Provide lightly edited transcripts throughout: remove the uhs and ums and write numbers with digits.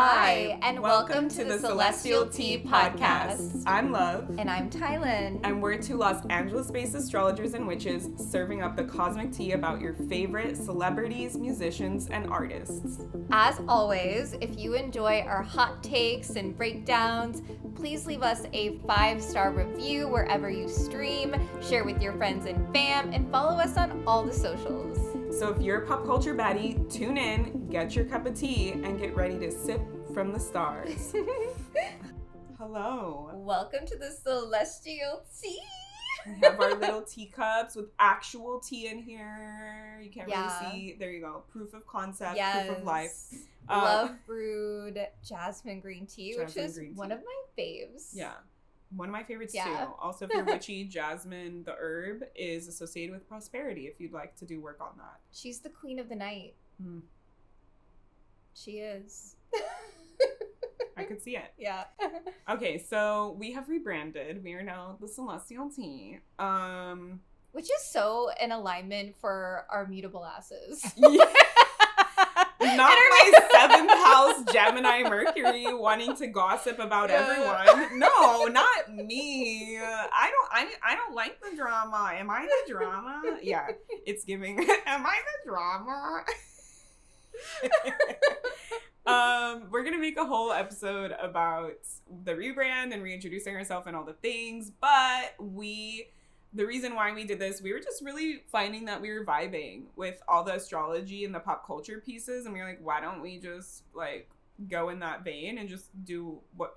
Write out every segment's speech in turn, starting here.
Hi, and welcome to the Celestial Tea Podcast. I'm Love. And I'm Tylen. And we're two Los Angeles-based astrologers and witches serving up the cosmic tea about your favorite celebrities, musicians, and artists. As always, if you enjoy our hot takes and breakdowns, please leave us a 5-star review wherever you stream, share with your friends and fam, and follow us on all the socials. So if you're a pop culture baddie, tune in, get your cup of tea, and get ready to sip from the stars. Hello. Welcome to the Celestial Tea. We have our little teacups with actual tea in here. You can't really see. There you go. Proof of concept, proof of life. Love brewed jasmine green tea, which is one of my faves. Yeah. One of my favorites too. Also, if you're witchy, jasmine, the herb, is associated with prosperity if you'd like to do work on that. She's the queen of the night. Mm. She is. I could see it. Yeah. Okay, so we have rebranded. We are now the Celestial Tea. Which is so in alignment for our mutable asses. Yeah. Not my 7th house Gemini Mercury wanting to gossip about everyone. No, not me. I don't like the drama. Am I the drama? Yeah, it's giving. Am I the drama? We're gonna make a whole episode about the rebrand and reintroducing ourselves and all the things, but the reason why we did this, we were just really finding that we were vibing with all the astrology and the pop culture pieces. And we were like, why don't we just like go in that vein and just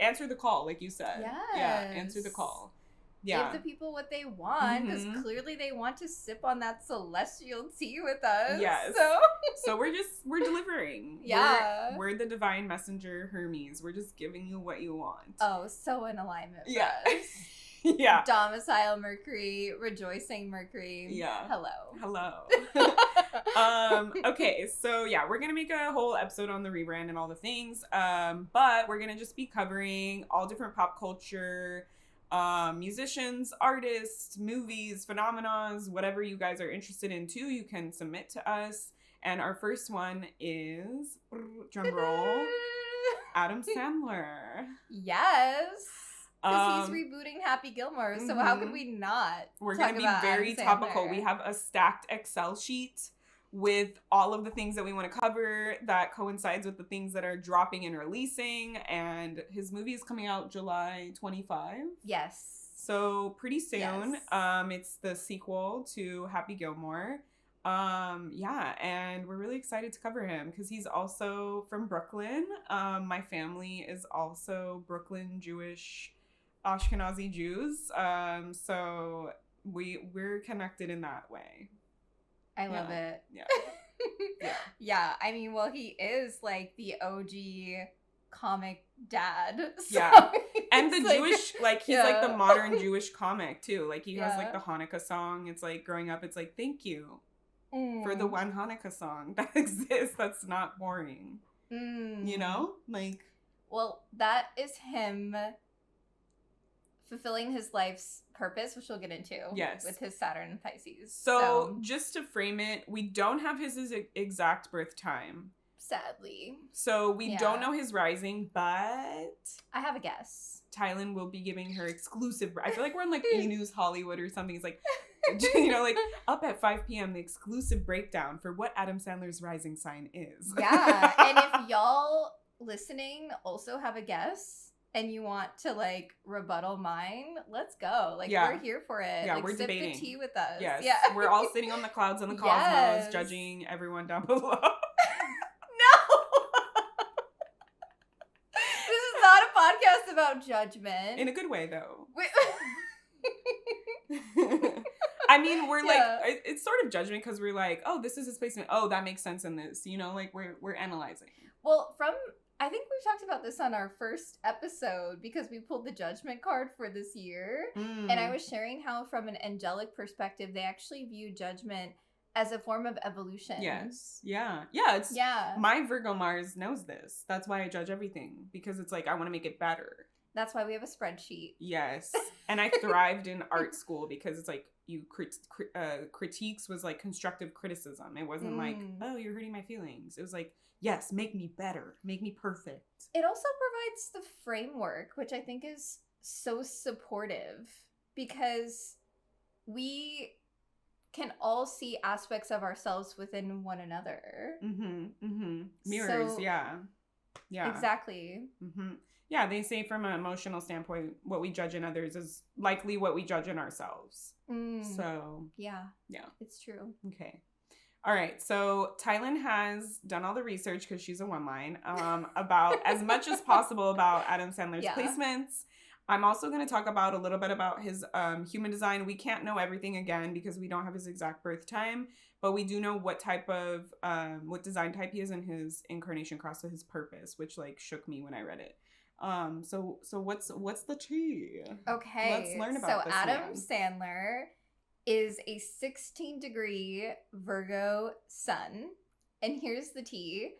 answer the call, like you said. Yes. Yeah, answer the call. Yeah. Give the people what they want, because clearly they want to sip on that celestial tea with us. Yes. So we're delivering. Yeah. We're the divine messenger Hermes. We're just giving you what you want. Oh, so in alignment for us. Yeah. Domicile Mercury, rejoicing Mercury. Yeah. Hello. Okay, so yeah, we're gonna make a whole episode on the rebrand and all the things. But we're gonna just be covering all different pop culture, musicians, artists, movies, phenomena, whatever you guys are interested in too, you can submit to us. And our first one is, drum roll, Adam Sandler. Yes. Because he's rebooting Happy Gilmore, so how could we not? We're going to be very topical. We have a stacked Excel sheet with all of the things that we want to cover that coincides with the things that are dropping and releasing. And his movie is coming out July 25. Yes. So pretty soon. Yes. It's the sequel to Happy Gilmore. Yeah, and we're really excited to cover him because he's also from Brooklyn. My family is also Brooklyn Jewish Ashkenazi Jews, so we're connected in that way. I love it. Yeah. Yeah. I mean, well, he is like the OG comic dad. So yeah, and the Jewish, like he's like the modern Jewish comic too. Like he has like the Hanukkah song. It's like growing up. It's like thank you for the one Hanukkah song that exists. That's not boring. You know, like. Well, that is him fulfilling his life's purpose, which we'll get into. Yes. With his Saturn and Pisces. So just to frame it, we don't have his exact birth time. Sadly. So we don't know his rising, but I have a guess. Tylen will be giving her exclusive. I feel like we're in like E! News Hollywood or something. It's like, you know, like up at 5 p.m. the exclusive breakdown for what Adam Sandler's rising sign is. Yeah. And if y'all listening also have a guess and you want to like rebuttal mine, let's go. Like we're here for it. Yeah, like, we're sip debating. The tea with us. Yes. Yeah. We're all sitting on the clouds on the cosmos, judging everyone down below. No. This is not a podcast about judgment. In a good way, though. I mean, we're like, it's sort of judgment because we're like, oh, this is his placement. Oh, that makes sense in this. You know, like we're analyzing. Well, I think we've talked about this on our first episode because we pulled the judgment card for this year. And I was sharing how from an angelic perspective, they actually view judgment as a form of evolution. Yes. Yeah. My Virgo Mars knows this. That's why I judge everything, because it's like I want to make it better. That's why we have a spreadsheet. Yes. And I thrived in art school because it's like critiques was like constructive criticism. It wasn't like, oh, you're hurting my feelings. It was like, yes, make me better. Make me perfect. It also provides the framework, which I think is so supportive because we can all see aspects of ourselves within one another. Mirrors, So- yeah. Exactly. Yeah, they say from an emotional standpoint, what we judge in others is likely what we judge in ourselves. So, yeah, yeah. it's true. Okay. All right. So Tylen has done all the research because she's a one-line about as much as possible about Adam Sandler's placements. I'm also going to talk about a little bit about his human design. We can't know everything again because we don't have his exact birth time, but we do know what type of what design type he is in his incarnation cross, so his purpose, which like shook me when I read it. So what's the tea? Okay. Let's learn about this Adam man. Sandler is a 16-degree Virgo sun. And here's the tea.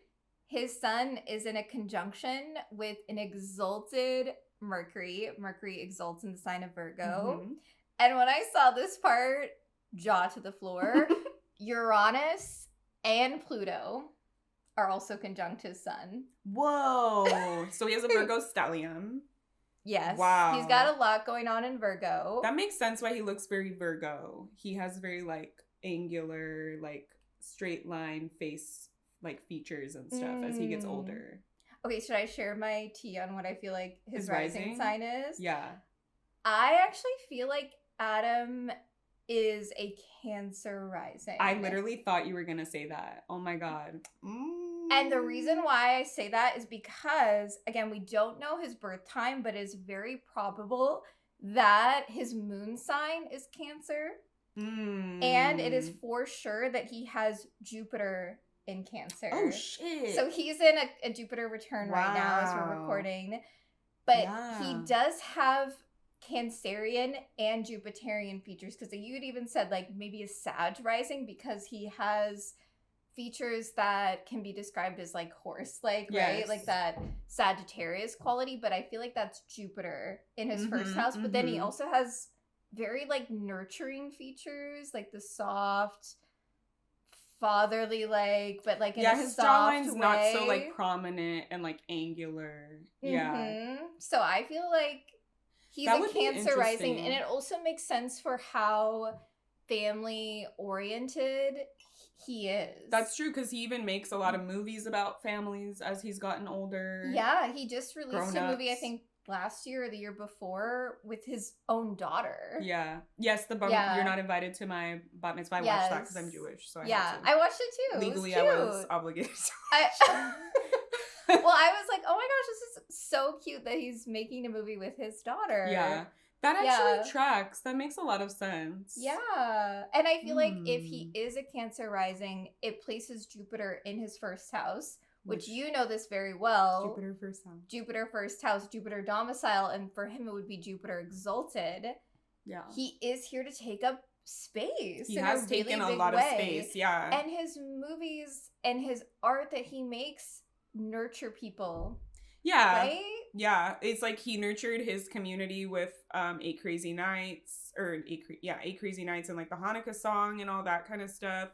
His sun is in a conjunction with an exalted Mercury. Mercury exalts in the sign of Virgo. And when I saw this part, jaw to the floor, Uranus and Pluto are also conjunct his sun. Whoa. So he has a Virgo stellium. Yes. Wow. He's got a lot going on in Virgo. That makes sense why he looks very Virgo. He has very like angular, like straight line face like features and stuff as he gets older. Okay, should I share my tea on what I feel like his rising sign is? Yeah. I actually feel like Adam is a Cancer rising. I literally thought you were going to say that. Oh my God. And the reason why I say that is because, again, we don't know his birth time, but it's very probable that his moon sign is Cancer. And it is for sure that he has Jupiter in Cancer. Oh, shit. So he's in a Jupiter return right now as we're recording. But he does have Cancerian and Jupiterian features, because you had even said like maybe a Sag rising because he has features that can be described as like horse-like, right? Like that Sagittarius quality, but I feel like that's Jupiter in his first house. But then he also has very like nurturing features, like the soft, fatherly, like, but like in a his soft jawline's way. not so like prominent and like angular. So I feel like he's That a would be Cancer rising, interesting. and it also makes sense for how family oriented he is. That's true, because he even makes a lot of movies about families as he's gotten older. Yeah, he just released a movie, I Grown-ups. think last year or the year before, with his own daughter. Yeah. Yes, you're not invited to my bat mitzvah. I watched that because I'm Jewish, so I had to. I watched it too. Legally, it was I was cute. obligated to. Well, I was like, oh my gosh, this is so cute that he's making a movie with his daughter. Yeah. That actually tracks. That makes a lot of sense. Yeah. And I feel like if he is a Cancer rising, it places Jupiter in his first house, which you know this very well. Jupiter first house. Jupiter first house, Jupiter domicile, and for him it would be Jupiter exalted. Yeah. He is here to take up space. He has taken a lot of space, yeah. And his movies and his art that he makes nurture people. Yeah. Right? Yeah. It's like he nurtured his community with 8 Crazy Nights, or 8 Crazy Nights, and like the Hanukkah song and all that kind of stuff.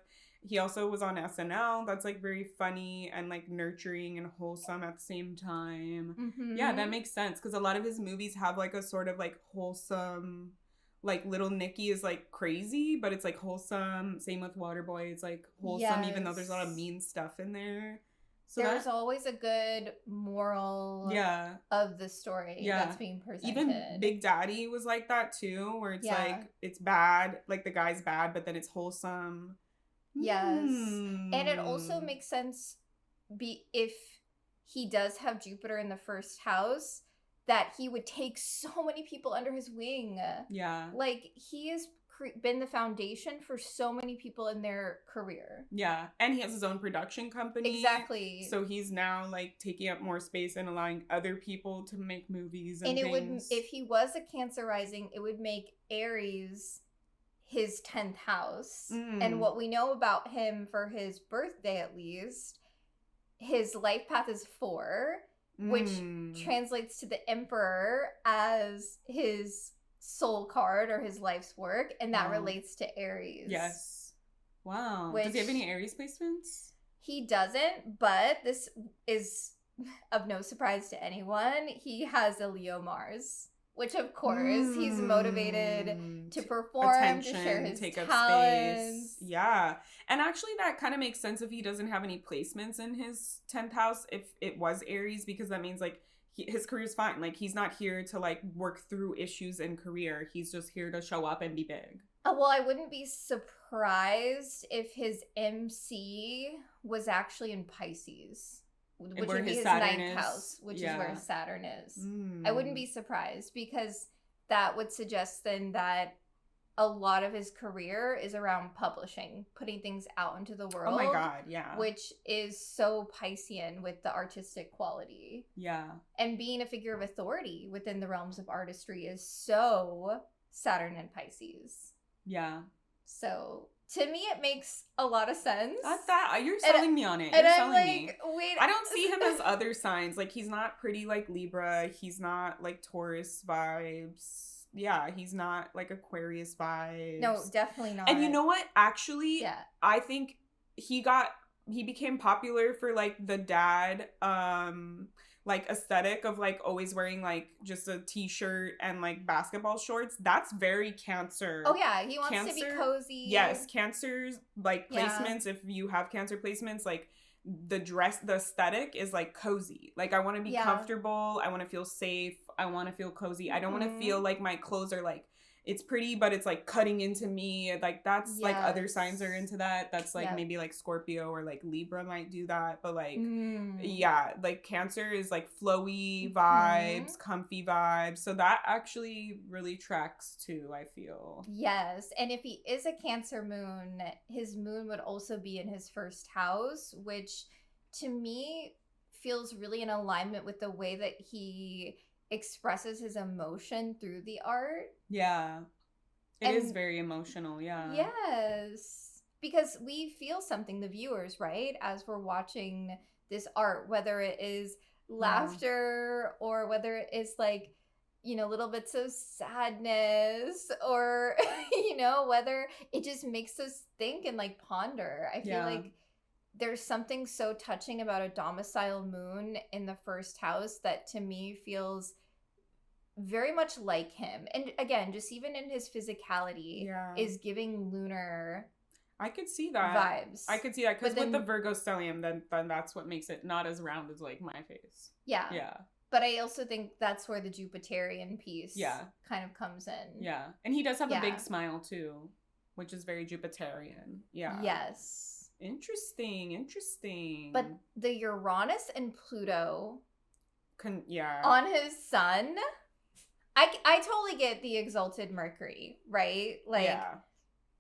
He also was on SNL. That's like very funny and like nurturing and wholesome at the same time. Yeah, that makes sense, because a lot of his movies have like a sort of like wholesome, like Little Nicky is like crazy, but it's like wholesome. Same with Waterboy. It's like wholesome, even though there's a lot of mean stuff in there. So there's always a good moral of the story that's being presented. Even Big Daddy was like that too, where it's like, it's bad, like the guy's bad, but then it's wholesome. Yes. And it also makes sense if he does have Jupiter in the first house, that he would take so many people under his wing. Yeah. Like, he has been the foundation for so many people in their career. Yeah. And he has his own production company. Exactly. So he's now like taking up more space and allowing other people to make movies and it things. Would, if he was a Cancer rising, it would make Aries his 10th house. And what we know about him for his birthday, at least, his life path is 4, which translates to the Emperor as his soul card or his life's work, and that relates to Aries. Yes. Wow. Does he have any Aries placements? He doesn't, but this is of no surprise to anyone. He has a Leo Mars, which of course he's motivated to perform, attention, to share his take talents. Up space. Yeah. And actually that kind of makes sense if he doesn't have any placements in his 10th house, if it was Aries, because that means like his career's fine. Like he's not here to like work through issues in career. He's just here to show up and be big. Well, I wouldn't be surprised if his MC was actually in Pisces, which would be his ninth house, which is where Saturn is. I wouldn't be surprised, because that would suggest then that a lot of his career is around publishing, putting things out into the world. Oh my God, yeah. Which is so Piscean with the artistic quality. Yeah. And being a figure of authority within the realms of artistry is so Saturn and Pisces. Yeah. So to me, it makes a lot of sense. That's that. You're selling me on it. You're selling like, me. Wait. I don't see him as other signs. Like, he's not pretty like Libra. He's not like Taurus vibes. Yeah, he's not like Aquarius vibes. No, definitely not. And you know what? Actually, yeah. I think he became popular for like the dad like aesthetic of like always wearing like just a t-shirt and like basketball shorts. That's very Cancer. Oh yeah, he wants to be cozy. Yes, Cancer's like placements, if you have Cancer placements, like the aesthetic is like cozy. Like I want to be comfortable, I want to feel safe, I want to feel cozy. I don't want to feel like my clothes are like, it's pretty but it's like cutting into me. Like that's like other signs are into that. That's like maybe like Scorpio or like Libra might do that, but like like Cancer is like flowy vibes, comfy vibes. So that actually really tracks too, I feel. Yes. And if he is a Cancer moon, his moon would also be in his first house, which to me feels really in alignment with the way that he expresses his emotion through the art. Yeah. It is very emotional, yeah. Yes. Because we feel something, the viewers, right? As we're watching this art, whether it is laughter or whether it is like, you know, little bits of sadness or, you know, whether it just makes us think and like ponder. I feel like there's something so touching about a domicile moon in the first house that to me feels very much like him. And again, just even in his physicality is giving lunar I could see that. Vibes. I could see that because with the Virgo stellium, then that's what makes it not as round as like my face. Yeah. Yeah. But I also think that's where the Jupiterian piece kind of comes in. Yeah. And he does have a big smile too, which is very Jupiterian. Yeah. Yes. Interesting. But the Uranus and Pluto yeah. on his sun, I totally get the exalted Mercury, right? Like,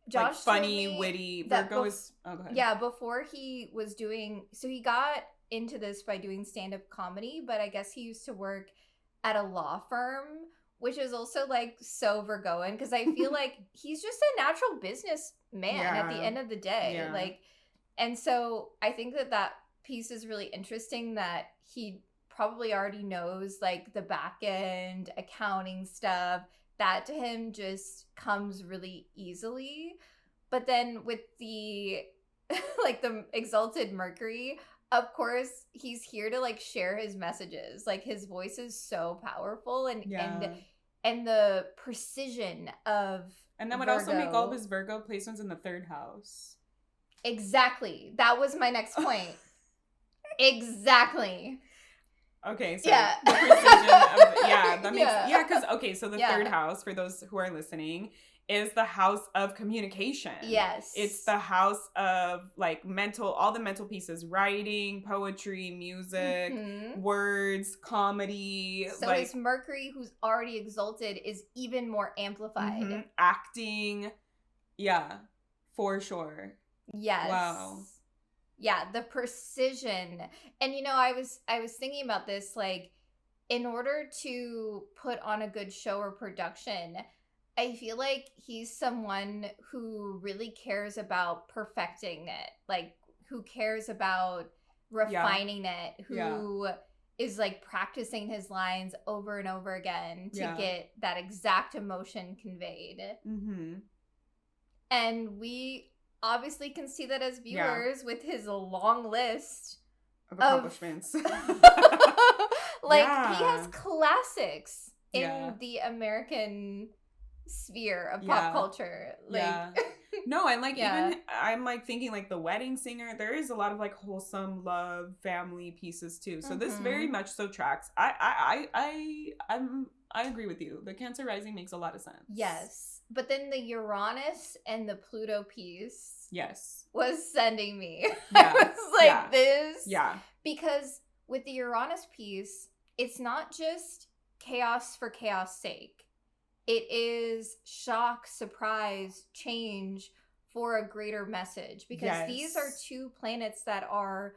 Josh like funny, witty. Virgo is... Oh, go ahead. Yeah, before he was doing... So he got into this by doing stand-up comedy, but I guess he used to work at a law firm, which is also like so Virgoan, because I feel like he's just a natural businessman at the end of the day. Yeah. Like, and so I think that piece is really interesting, that he probably already knows like the back end accounting stuff, that to him just comes really easily. But then with the like the exalted Mercury, of course he's here to like share his messages. Like his voice is so powerful, and the precision of and that would also make all of his Virgo placements in the third house. Exactly. That was my next point. Exactly. Okay, so the precision of that makes because so the third house, for those who are listening, is the house of communication. Yes. It's the house of like all the mental pieces, writing, poetry, music, words, comedy. So like, his Mercury, who's already exalted, is even more amplified. Acting. Yeah, for sure. Yes. Wow. Yeah, the precision. And you know, I was thinking about this, like, in order to put on a good show or production, I feel like he's someone who really cares about perfecting it, like who cares about refining it, who is like practicing his lines over and over again to get that exact emotion conveyed. Mm-hmm. And we obviously can see that as viewers with his long list of accomplishments. He has classics in the American sphere of pop culture. No, and like even I'm like thinking like The Wedding Singer, there is a lot of like wholesome love family pieces too. So this very much so tracks. I agree with you. The Cancer rising makes a lot of sense. Yes. But then the Uranus and the Pluto piece was sending me. Yeah. I was like this. Yeah. Because with the Uranus piece, it's not just chaos for chaos sake. It is shock, surprise, change for a greater message. Because these are two planets that are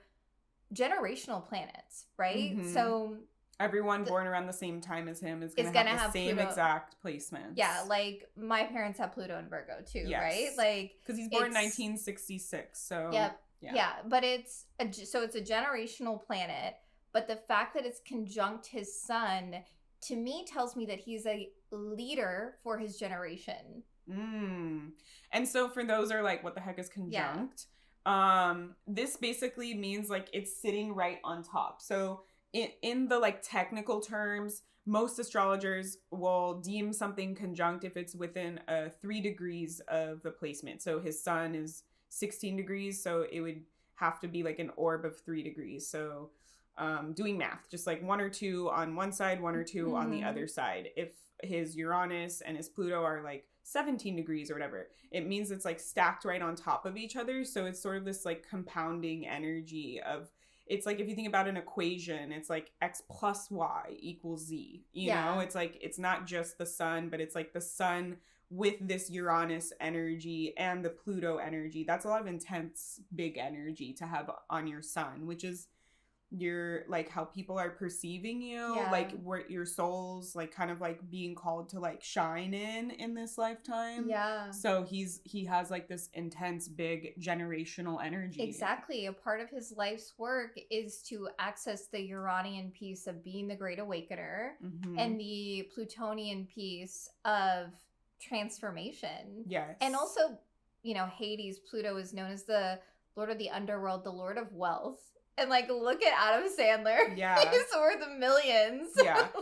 generational planets, right? Mm-hmm. So everyone born around the same time as him is going to have the same Pluto. Exact placements. Yeah, like my parents have Pluto and Virgo too, right? Like because he's born in 1966, so yeah. But it's a generational planet. But the fact that it's conjunct his sun, to me, tells me that he's a leader for his generation. And so for those who are like, what the heck is conjunct? This basically means like it's sitting right on top. So in the like technical terms, most astrologers will deem something conjunct if it's within 3 degrees of the placement. So his sun is 16 degrees, so it would have to be like an orb of 3 degrees. So doing math, just like 1 or 2 on one side, 1 or 2 on the other side. If his Uranus and his Pluto are like 17 degrees or whatever, it means it's like stacked right on top of each other. So it's sort of this like compounding energy of, it's like if you think about an equation, it's like x plus y equals z. You know, it's like it's not just the sun, but it's like the sun with this Uranus energy and the Pluto energy. That's a lot of intense, big energy to have on your sun, which is your like how people are perceiving you, like where your soul's like kind of like being called to like shine in this lifetime. So he has like this intense, big generational energy. Exactly. A part of his life's work is to access the Uranian piece of being the Great Awakener and the Plutonian piece of transformation. And also, you know, Hades, Pluto is known as the Lord of the Underworld, the Lord of Wealth. And, like, look at Adam Sandler. He's worth millions.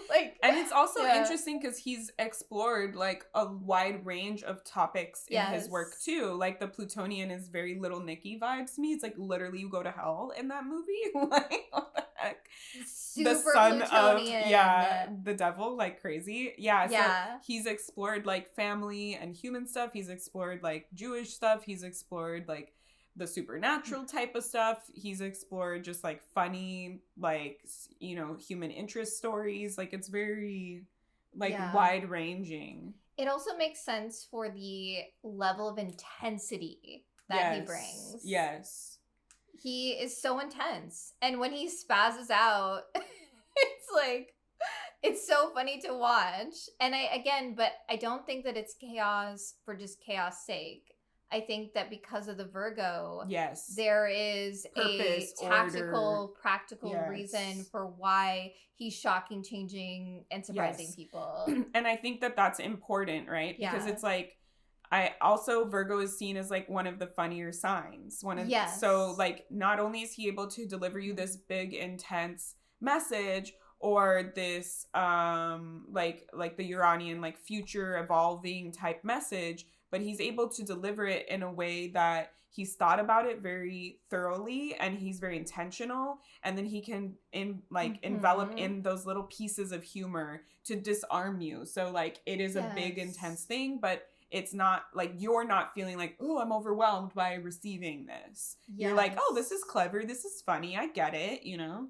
Like, and it's also interesting because he's explored, like, a wide range of topics in his work, too. Like, the Plutonian is very Little Nicky vibes to me. It's like, literally, you go to hell in that movie. Like, what the heck? Super the son Plutonian. of, the devil, like, crazy. So he's explored, like, family and human stuff. He's explored, like, Jewish stuff. He's explored, like, the supernatural type of stuff. He's explored just like funny, like, you know, human interest stories. Like it's very like wide ranging. It also makes sense for the level of intensity that he brings. He is so intense. And when he spazzes out, it's like, it's so funny to watch. And I don't think that it's chaos for just chaos sake. I think that because of the Virgo, there is purpose, a tactical, order. Practical reason for why he's shocking, changing, and surprising people. And I think that that's important, right? Because it's like, Virgo is seen as like one of the funnier signs. So like, not only is he able to deliver you this big, intense message, or this like the Uranian like future evolving type message, but he's able to deliver it in a way that he's thought about it very thoroughly and he's very intentional, and then he can envelop in those little pieces of humor to disarm you. So like it is a big intense thing, but it's not like you're not feeling like, oh, I'm overwhelmed by receiving this. You're like, oh, this is clever, this is funny, I get it, you know?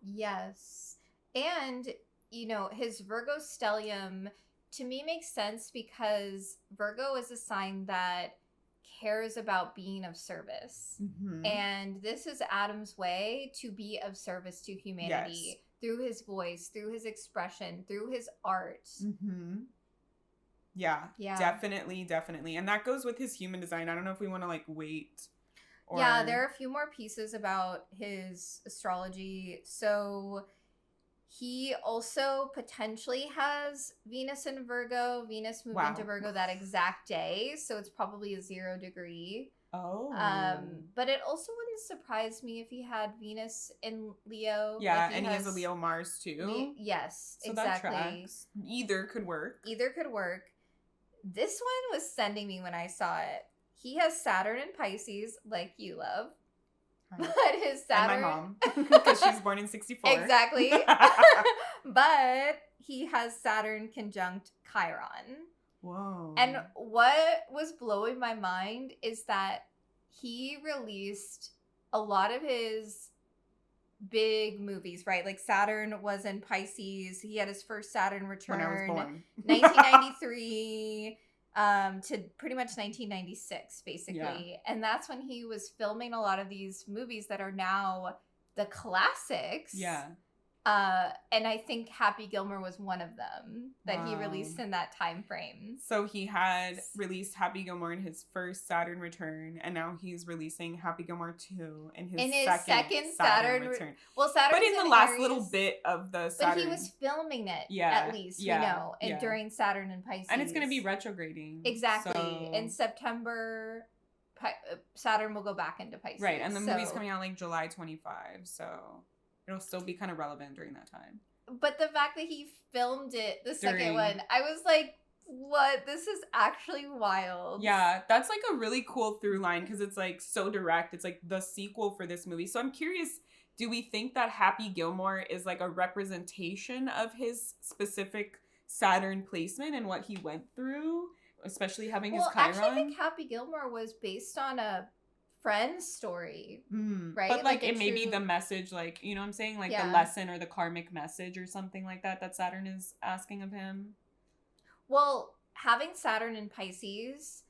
And, you know, his Virgo stellium, to me, makes sense because Virgo is a sign that cares about being of service. And this is Adam's way to be of service to humanity through his voice, through his expression, through his art. Definitely. And that goes with his human design. I don't know if we want to, like, wait. There are a few more pieces about his astrology. So He also potentially has Venus in Virgo. Venus moved into Virgo that exact day, so it's probably a 0 degree. Oh. But it also wouldn't surprise me if he had Venus in Leo. Yeah, and he has a Leo Mars too. Yes, so exactly. That tracks. Either could work. This one was sending me when I saw it. He has Saturn in Pisces, like you love. But his Saturn... And my mom, because she's born in 64. Exactly. But he has Saturn conjunct Chiron. Whoa. And what was blowing my mind is that he released a lot of his big movies, right? Like Saturn was in Pisces. He had his first Saturn return. When I was born. 1993 to pretty much 1996, basically. Yeah. And that's when he was filming a lot of these movies that are now the classics. Yeah. And I think Happy Gilmore was one of them that he released in that time frame. So he had released Happy Gilmore in his first Saturn return, and now he's releasing Happy Gilmore 2 in his second Saturn return. Well, Saturn, but in the last little bit of the Saturn. But he was filming it, at least, we know, and during Saturn and Pisces. And it's going to be retrograding. Exactly. So... In September, Saturn will go back into Pisces. Right, and the movie's coming out like July 25, so... It'll still be kind of relevant during that time. But the fact that he filmed it, the second one, I was like, what? This is actually wild. Yeah, that's like a really cool through line because it's like so direct. It's like the sequel for this movie. So I'm curious, do we think that Happy Gilmore is like a representation of his specific Saturn placement and what he went through, especially having his Chiron? Actually, I think Happy Gilmore was based on a friend's story, right? But like it may be the message, like, you know what I'm saying, like the lesson or the karmic message or something like that Saturn is asking of him. Well, having Saturn in Pisces,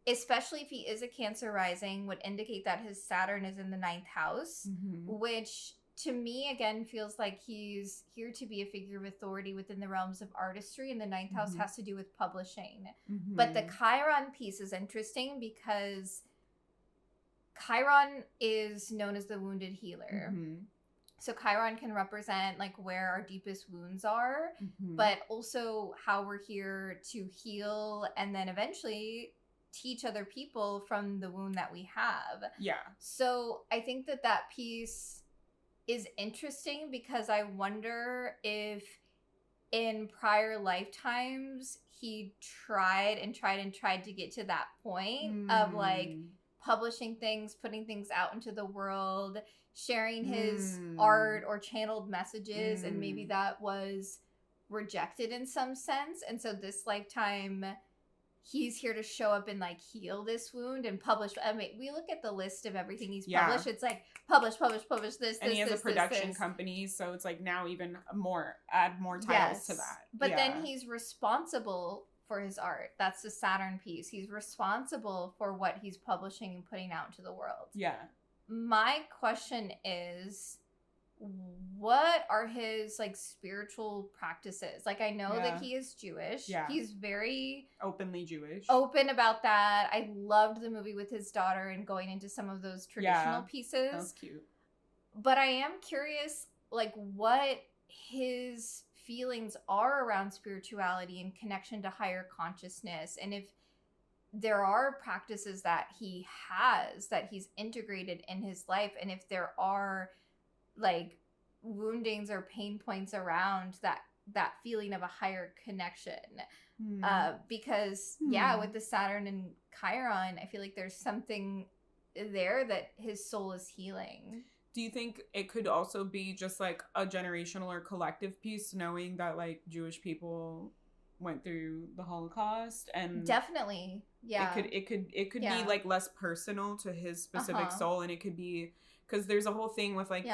especially if he is a Cancer rising, would indicate that his Saturn is in the 9th house, which to me again feels like he's here to be a figure of authority within the realms of artistry, and the 9th house has to do with publishing. But the Chiron piece is interesting because Chiron is known as the wounded healer. So Chiron can represent like where our deepest wounds are, but also how we're here to heal and then eventually teach other people from the wound that we have. Yeah. So I think that piece is interesting because I wonder if in prior lifetimes he tried to get to that point of like publishing things, putting things out into the world, sharing his art or channeled messages, and maybe that was rejected in some sense. And so this lifetime, he's here to show up and like heal this wound and publish. I mean, we look at the list of everything he's published. It's like publish this, and he has a production company, so it's like now even add more titles to that. But then he's responsible for his art. That's the Saturn piece. He's responsible for what he's publishing and putting out into the world. Yeah. My question is, what are his like spiritual practices? Like I know that he is Jewish. Yeah. He's very openly Jewish. Open about that. I loved the movie with his daughter and going into some of those traditional pieces. That was cute. But I am curious like what his feelings are around spirituality and connection to higher consciousness, and if there are practices that he has that he's integrated in his life, and if there are like woundings or pain points around that feeling of a higher connection. Because with the Saturn and Chiron, I feel like there's something there that his soul is healing. Do you think it could also be just like a generational or collective piece, knowing that like Jewish people went through the Holocaust? And definitely, it could be like less personal to his specific soul, and it could be because there's a whole thing with like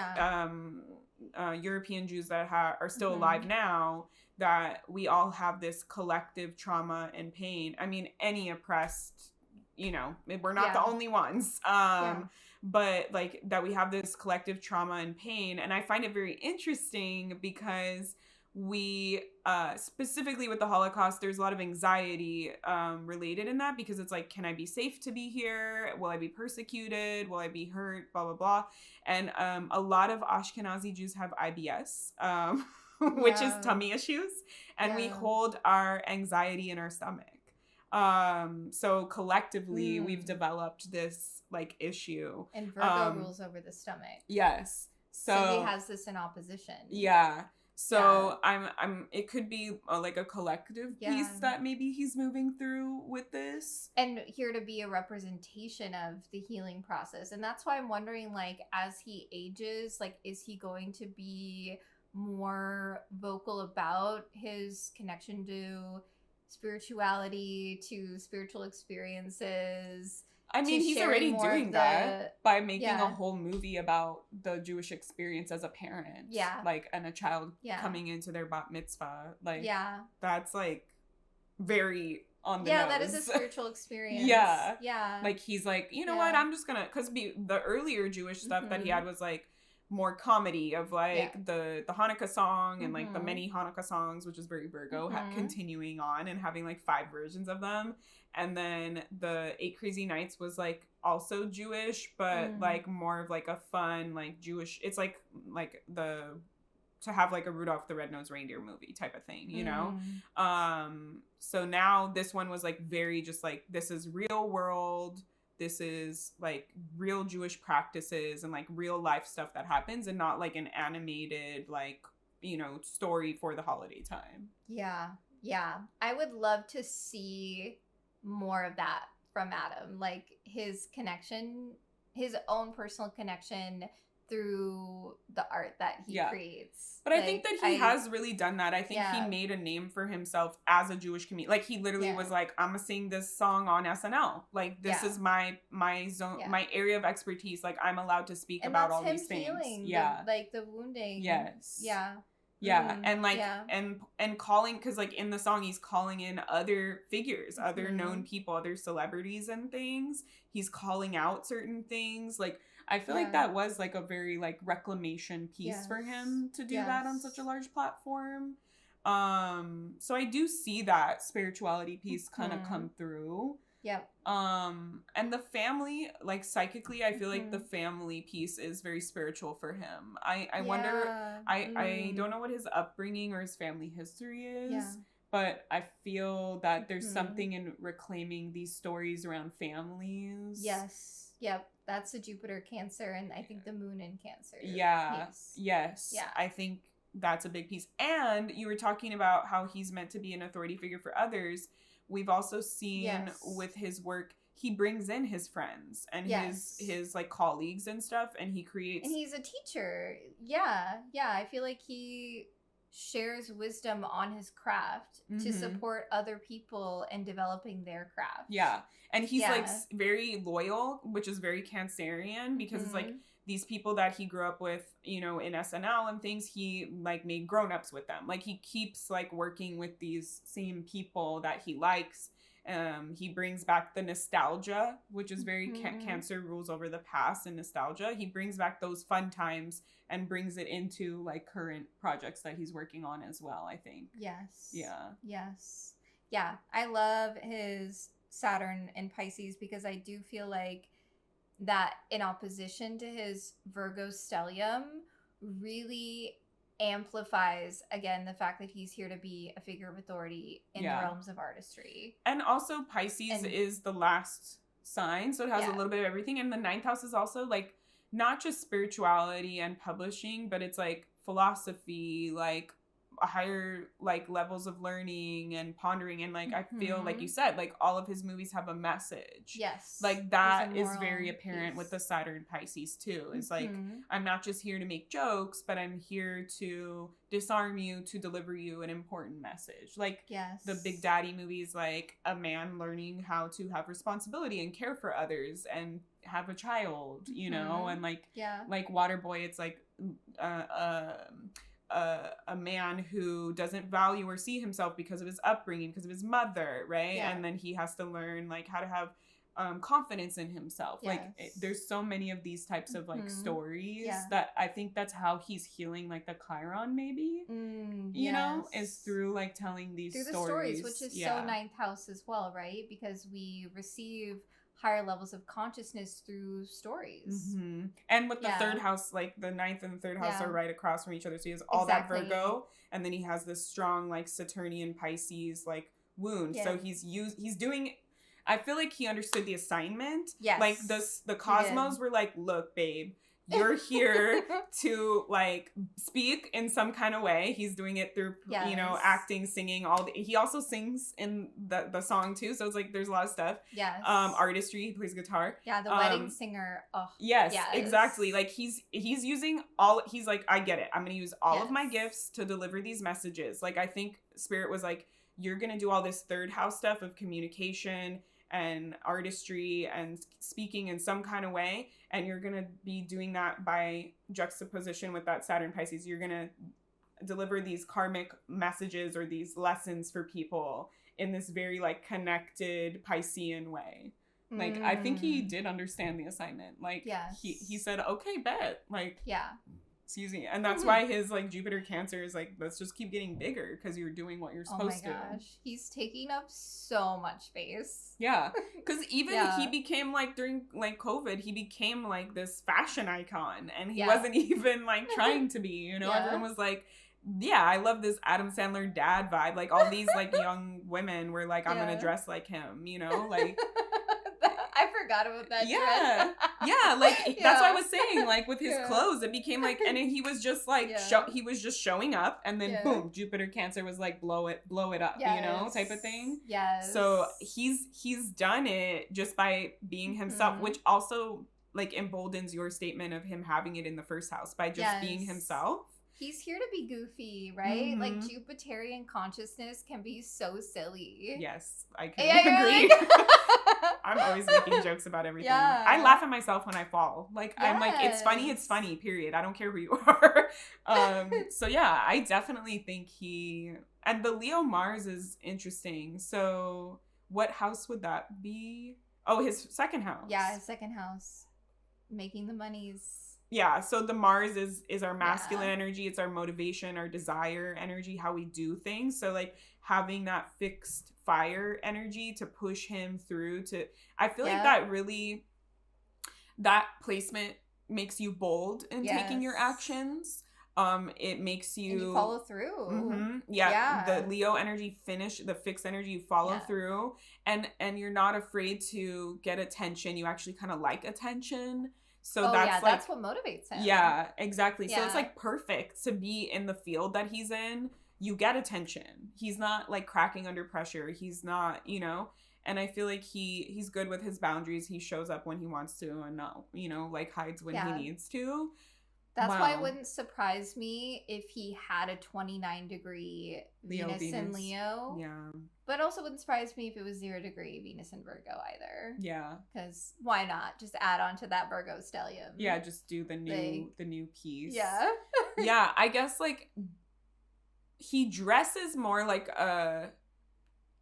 European Jews that are still alive now, that we all have this collective trauma and pain. I mean, any oppressed, you know, we're not the only ones. But like that we have this collective trauma and pain. And I find it very interesting because we specifically with the Holocaust, there's a lot of anxiety related in that, because it's like, can I be safe to be here? Will I be persecuted? Will I be hurt? Blah, blah, blah. And a lot of Ashkenazi Jews have IBS, which is tummy issues. And we hold our anxiety in our stomach. So collectively, we've developed this like issue. And Virgo rules over the stomach. Yes. So he has this in opposition. Yeah. So I'm it could be like a collective piece that maybe he's moving through with this. And here to be a representation of the healing process. And that's why I'm wondering, like, as he ages, like, is he going to be more vocal about his connection to spirituality, to spiritual experiences? I mean, he's already doing that by making a whole movie about the Jewish experience as a parent. Yeah. Like, and a child coming into their bat mitzvah. Like, that's like very on the nose. That is a spiritual experience. Yeah. Like, he's like, you know what, I'm just gonna, because the earlier Jewish stuff that he had was like more comedy of like the Hanukkah song and like the many Hanukkah songs, which is very Virgo, continuing on and having like 5 versions of them. And then the 8 Crazy Nights was like also Jewish, but like more of like a fun like Jewish. It's like to have like a Rudolph the Red-Nosed Reindeer movie type of thing, you know? So now this one was like very just like, this is real world. This is like real Jewish practices and like real life stuff that happens, and not like an animated like, you know, story for the holiday time. Yeah. I would love to see more of that from Adam, like his connection, his own personal connection through the art that he creates. But like, I think that he has really done that. I think he made a name for himself as a Jewish comedian. Like, he literally was like, I'm gonna sing this song on SNL. Like, this is my zone, my area of expertise. Like, I'm allowed to speak about all these things. Healing the wounding. Yes. And like and calling, because like in the song he's calling in other figures, other known people, other celebrities and things. He's calling out certain things. Like, I feel like that was like a very like reclamation piece for him to do that on such a large platform. So I do see that spirituality piece kind of come through. And the family, like psychically, I feel like the family piece is very spiritual for him. I wonder, I don't know what his upbringing or his family history is, but I feel that there's something in reclaiming these stories around families. That's the Jupiter Cancer, and I think the moon in Cancer. I think that's a big piece. And you were talking about how he's meant to be an authority figure for others. We've also seen with his work, he brings in his friends and his like colleagues and stuff, and he creates. And he's a teacher. I feel like he shares wisdom on his craft to support other people in developing their craft. And he's like very loyal, which is very Cancerian, because it's like these people that he grew up with, you know, in SNL and things, he like made grown-ups with them. Like, he keeps like working with these same people that he likes. He brings back the nostalgia, which is very Cancer rules over the past and nostalgia. He brings back those fun times and brings it into like current projects that he's working on as well, I think. I love his Saturn and Pisces, because I do feel like that in opposition to his Virgo stellium really amplifies, again, the fact that he's here to be a figure of authority in the realms of artistry. And also Pisces is the last sign, so it has a little bit of everything. And the 9th house is also like not just spirituality and publishing, but it's like philosophy, like higher like levels of learning and pondering, and like I feel like you said, like all of his movies have a message. Like that is very apparent with the Saturn Pisces too. It's like, I'm not just here to make jokes, but I'm here to disarm you, to deliver you an important message. Like the Big Daddy movies, like a man learning how to have responsibility and care for others and have a child, you know, and like Waterboy, it's like a man who doesn't value or see himself because of his upbringing, because of his mother, right? And then he has to learn like how to have confidence in himself. Yes. There's so many of these types of like stories Yeah. that I think that's how he's healing like the Chiron, maybe you know, is through like telling these through the stories, which is so ninth house as well, right? Because we receive higher levels of consciousness through stories. And with the third house, like the ninth and the third house are right across from each other, so he has all that Virgo, and then he has this strong like Saturnian Pisces like wound. So he's doing, I feel like he understood the assignment. Yes. Like the cosmos were like, look, babe, you're here to like speak in some kind of way. He's doing it through, you know, acting, singing, he also sings in the song too. So it's like, there's a lot of stuff. Yes. Artistry, he plays guitar. Yeah. The wedding singer. Oh, yes, exactly. Like he's using he's like, I get it. I'm going to use all of my gifts to deliver these messages. Like, I think Spirit was like, you're going to do all this third house stuff of communication and artistry and speaking in some kind of way, and you're going to be doing that by juxtaposition with that Saturn Pisces. You're going to deliver these karmic messages or these lessons for people in this very like connected Piscean way. Like, I think he did understand the assignment. Like, he said, okay, bet. Like, excuse me. And that's why his like Jupiter Cancer is like, let's just keep getting bigger because you're doing what you're supposed to. Oh my gosh. He's taking up so much space. Yeah. Because even he became like during like COVID, he became like this fashion icon, and he wasn't even like trying to be, you know, everyone was like, yeah, I love this Adam Sandler dad vibe. Like all these like young women were like, I'm going to dress like him, you know, like. I forgot about that. Trend. Yeah, like that's what I was saying. Like with his clothes, it became like, and he was just like he was just showing up, and then boom, Jupiter Cancer was like blow it up, you know, type of thing. Yes. So he's done it just by being himself, which also like emboldens your statement of him having it in the first house by just being himself. He's here to be goofy, right? Like Jupiterian consciousness can be so silly. Yes, I can agree. Like... I'm always making jokes about everything. I laugh at myself when I fall. Like, I'm like, it's funny, period. I don't care who you are. So yeah, I definitely think and the Leo Mars is interesting. So what house would that be? Oh, his second house. Yeah, his second house. Making the monies. Yeah, so the Mars is our masculine energy. It's our motivation, our desire energy, how we do things. So like having that fixed fire energy to push him through to, I feel like that placement makes you bold in taking your actions. It makes you, and you follow through. The Leo energy the fixed energy, you follow through, and you're not afraid to get attention. You actually kind of like attention. So that's what motivates him. Yeah, exactly. So it's like perfect to be in the field that he's in. You get attention. He's not like cracking under pressure. He's not, you know, and I feel like he's good with his boundaries. He shows up when he wants to and not, you know, like hides when he needs to. That's why it wouldn't surprise me if he had a 29-degree Venus in Leo. Yeah. But also wouldn't surprise me if it was 0-degree Venus in Virgo either. Yeah. Because why not? Just add on to that Virgo stellium. Yeah, just do the new piece. Yeah. Yeah, I guess like he dresses more like a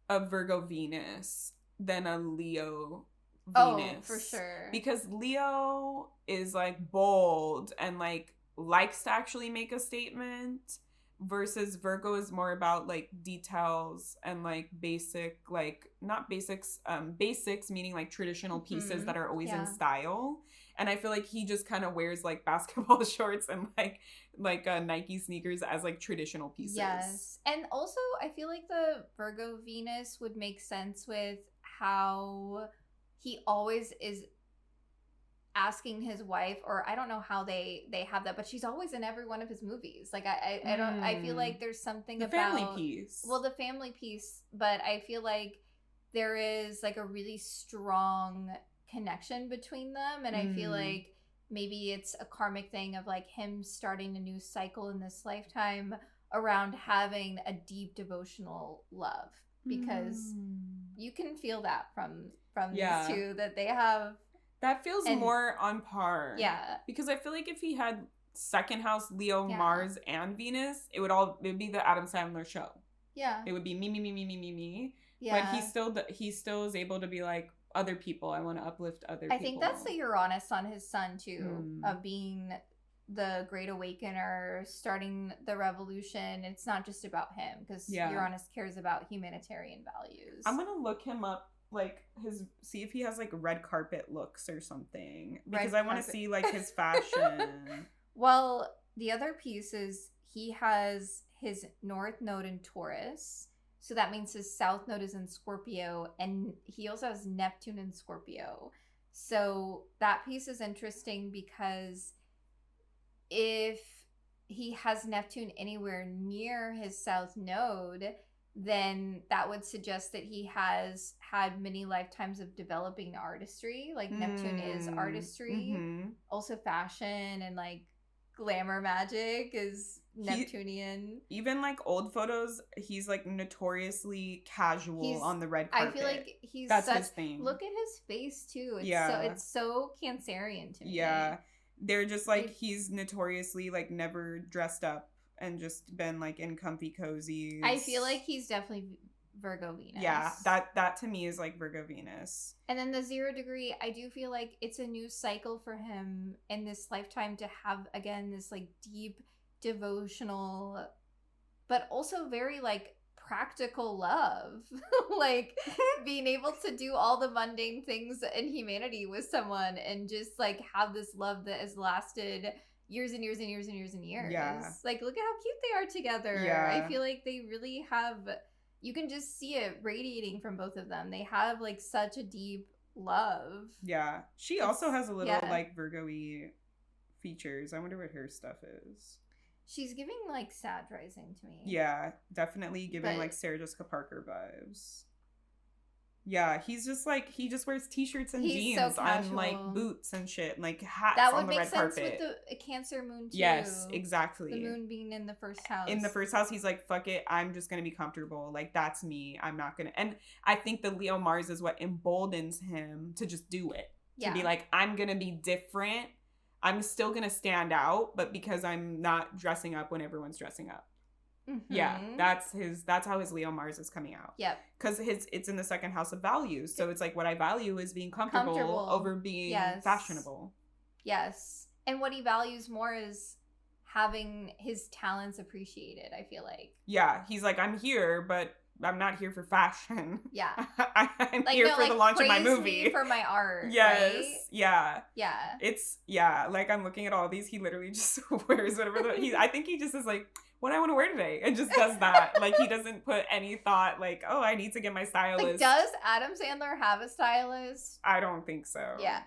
Virgo Venus than a Leo Venus. Oh, for sure. Because Leo is like bold and like likes to actually make a statement, versus Virgo is more about like details and like basic, like not basics, basics meaning like traditional pieces that are always in style. And I feel like he just kind of wears like basketball shorts and like Nike sneakers as like traditional pieces. Yes. And also I feel like the Virgo Venus would make sense with how he always is asking his wife, or I don't know how they have that, but she's always in every one of his movies. Like I feel like there's something about family piece. Well, the family piece, but I feel like there is like a really strong connection between them, and I feel like maybe it's a karmic thing of like him starting a new cycle in this lifetime around having a deep devotional love, because you can feel that from these two, that they have. That feels more on par. Yeah. Because I feel like if he had second house Leo, Mars, and Venus, it would be the Adam Sandler show. Yeah. It would be me. Yeah. But he still is able to be like, other people. I want to uplift other people. I think that's the Uranus on his sun too, of being the Great Awakener, starting the revolution. It's not just about him, because Uranus cares about humanitarian values. I'm gonna look him up, like see if he has like red carpet looks or something, because I want to see like his fashion. Well, the other piece is he has his North Node in Taurus. So that means his South Node is in Scorpio, and he also has Neptune in Scorpio. So that piece is interesting because if he has Neptune anywhere near his South Node, then that would suggest that he has had many lifetimes of developing artistry. Like Neptune is artistry, also fashion, and like glamour magic is Neptunian. Even like old photos, he's like notoriously casual on the red carpet. I feel like that's his thing. Look at his face too. It's so Cancerian to me. Yeah. They're just like, he's notoriously like never dressed up and just been like in comfy cozies. I feel like he's definitely Virgo Venus. Yeah, that to me is like Virgo Venus. And then the 0 degree, I do feel like it's a new cycle for him in this lifetime to have, again, this like deep devotional, but also very like practical love. Like being able to do all the mundane things in humanity with someone and just like have this love that has lasted years and years and years and years and years. Yeah. Like look at how cute they are together. Yeah. I feel like they really have, you can just see it radiating from both of them. They have like such a deep love. Yeah. She also has a little like Virgo-y features. I wonder what her stuff is. She's giving like Sag rising to me. Yeah, definitely giving like Sarah Jessica Parker vibes. Yeah, he's just like, he just wears t-shirts and jeans and like boots and shit and like hats on the red carpet. That would make sense with the Cancer moon too. Yes, exactly. The moon being in the first house. In the first house, he's like, fuck it, I'm just gonna be comfortable. Like, that's me. I'm not gonna. And I think the Leo Mars is what emboldens him to just do it. To be like, I'm gonna be different. I'm still gonna stand out, but because I'm not dressing up when everyone's dressing up. Yeah, that's how his Leo Mars is coming out. Yep. Because it's in the second house of values. So it's like, what I value is being comfortable over being fashionable. Yes. And what he values more is having his talents appreciated, I feel like. Yeah. He's like, I'm here, but I'm not here for fashion. Yeah. I'm like, here for the launch of my movie. Me for my art. Yes. Right? Yeah. Yeah. It's, like, I'm looking at all these. He literally just wears whatever. I think he just is like, what I want to wear today, and just does that. Like, he doesn't put any thought, like, oh, I need to get my stylist. Like, does Adam Sandler have a stylist? I don't think so. Yeah.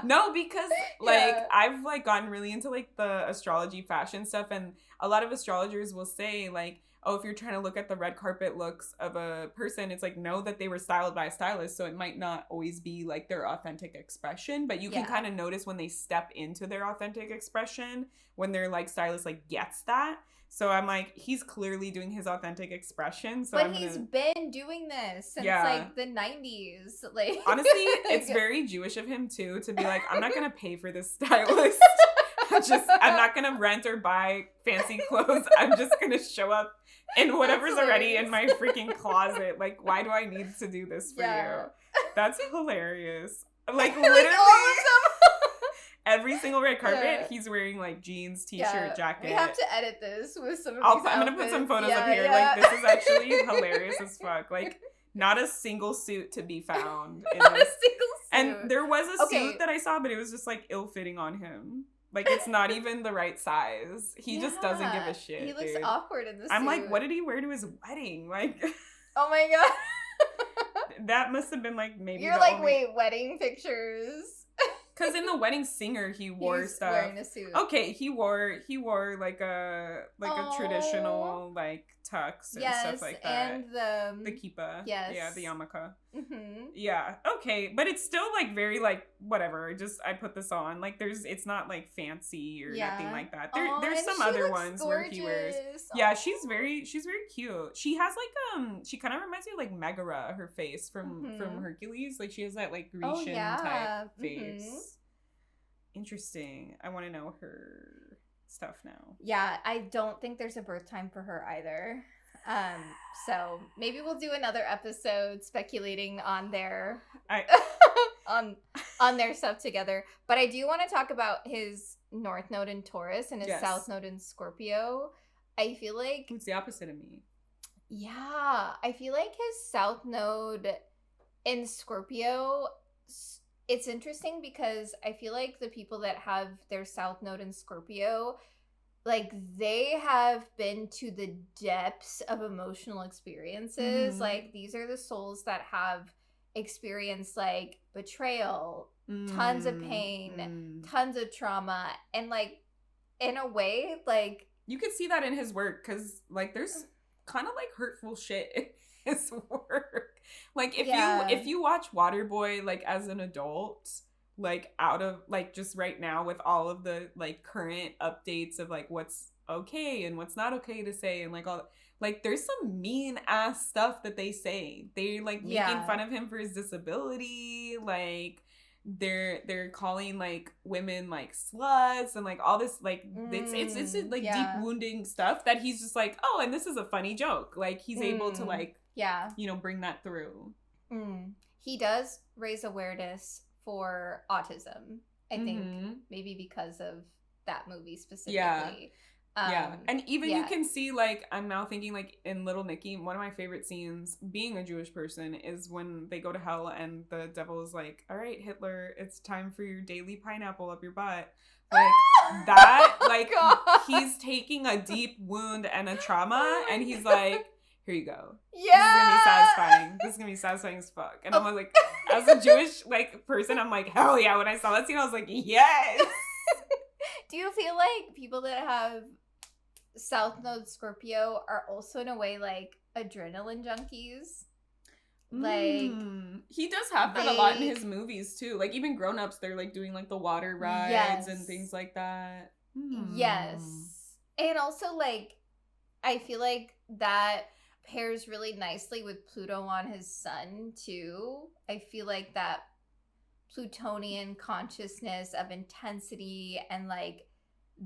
No, because, like, I've, like, gotten really into, like, the astrology fashion stuff, and a lot of astrologers will say, like, oh, if you're trying to look at the red carpet looks of a person, it's like, know that they were styled by a stylist, so it might not always be like their authentic expression, but you can kind of notice when they step into their authentic expression, when their like stylist like gets that. So I'm like, he's clearly doing his authentic expression. So but he's been doing this since like the 90s. Like, honestly, it's very Jewish of him too to be like, I'm not gonna pay for this stylist. I'm not gonna rent or buy fancy clothes. I'm just gonna show up in whatever's already in my freaking closet. Like, why do I need to do this for you? That's hilarious. Like, literally, every single red carpet, he's wearing, like, jeans, t-shirt, jacket. We have to edit this with some of these I'm gonna put some photos up here. Like, this is actually hilarious as fuck. Like, not a single suit to be found in not this. A single suit. And there was a suit that I saw, but it was just, like, ill-fitting on him. Like, it's not even the right size. He just doesn't give a shit. He looks awkward in this suit. I'm like, what did he wear to his wedding? Like, oh my god. That must have been like maybe. You're like, wait, wedding pictures. Because in The Wedding Singer, he wore stuff. Wearing a suit. Okay, he wore like a traditional like tux and stuff like that. And the kippah. Yes. Yeah, the yarmulke. Mm-hmm. Yeah. Okay, but it's still like very like whatever. Just I put this on. Like it's not like fancy or nothing like that. There's some other ones where he wears. Yeah, she's very cute. She has like she kind of reminds me of like Megara, her face from Hercules. Like she has that like Grecian type face. Interesting. I want to know her stuff now. Yeah, I don't think there's a birth time for her either. So maybe we'll do another episode speculating on their on their stuff together. But I do want to talk about his North Node in Taurus and his South Node in Scorpio. I feel like it's the opposite of me. Yeah, I feel like his South Node in Scorpio, it's interesting because I feel like the people that have their South Node in Scorpio, like, they have been to the depths of emotional experiences. Mm-hmm. Like, these are the souls that have experienced, like, betrayal, tons of pain, tons of trauma, and, like, in a way, like... You could see that in his work, because, like, there's kind of, like, hurtful shit in his work. Like, if you watch Waterboy, like, as an adult... like, out of, like, just right now with all of the, like, current updates of, like, what's okay and what's not okay to say and, like, all, like, there's some mean-ass stuff that they say. They, like, making fun of him for his disability, like, they're calling, like, women, like, sluts and, like, all this, like, it's like, deep wounding stuff that he's just like, oh, and this is a funny joke. Like, he's able to, like, you know, bring that through. He does raise awareness for autism, I think, maybe because of that movie specifically. And even you can see, like, I'm now thinking, like, in Little Nicky, one of my favorite scenes, being a Jewish person, is when they go to hell and the devil is like, all right, Hitler, it's time for your daily pineapple up your butt. Like, that, like, he's taking a deep wound and a trauma, and he's like, here you go. Yeah. This is gonna be satisfying as fuck. And I'm like, as a Jewish, like, person, I'm like, hell yeah. When I saw that scene, I was like, yes. Do you feel like people that have South Node Scorpio are also, in a way, like, adrenaline junkies? Like, he does have that a lot in his movies too. Like, even Grown Ups, they're, like, doing, like, the water rides and things like that. Yes. And also, like, I feel like that pairs really nicely with Pluto on his sun too. I feel like that Plutonian consciousness of intensity and, like,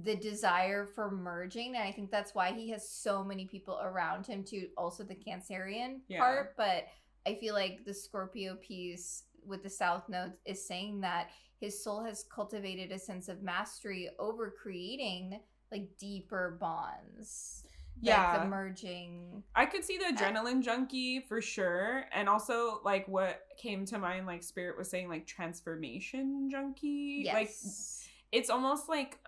the desire for merging, and I think that's why he has so many people around him too. Also the Cancerian part, but I feel like the Scorpio piece with the South Node is saying that his soul has cultivated a sense of mastery over creating, like, deeper bonds. Like, the merging. I could see the adrenaline junkie for sure. And also, like, what came to mind, like, Spirit was saying, like, transformation junkie. Yes. Like, it's almost like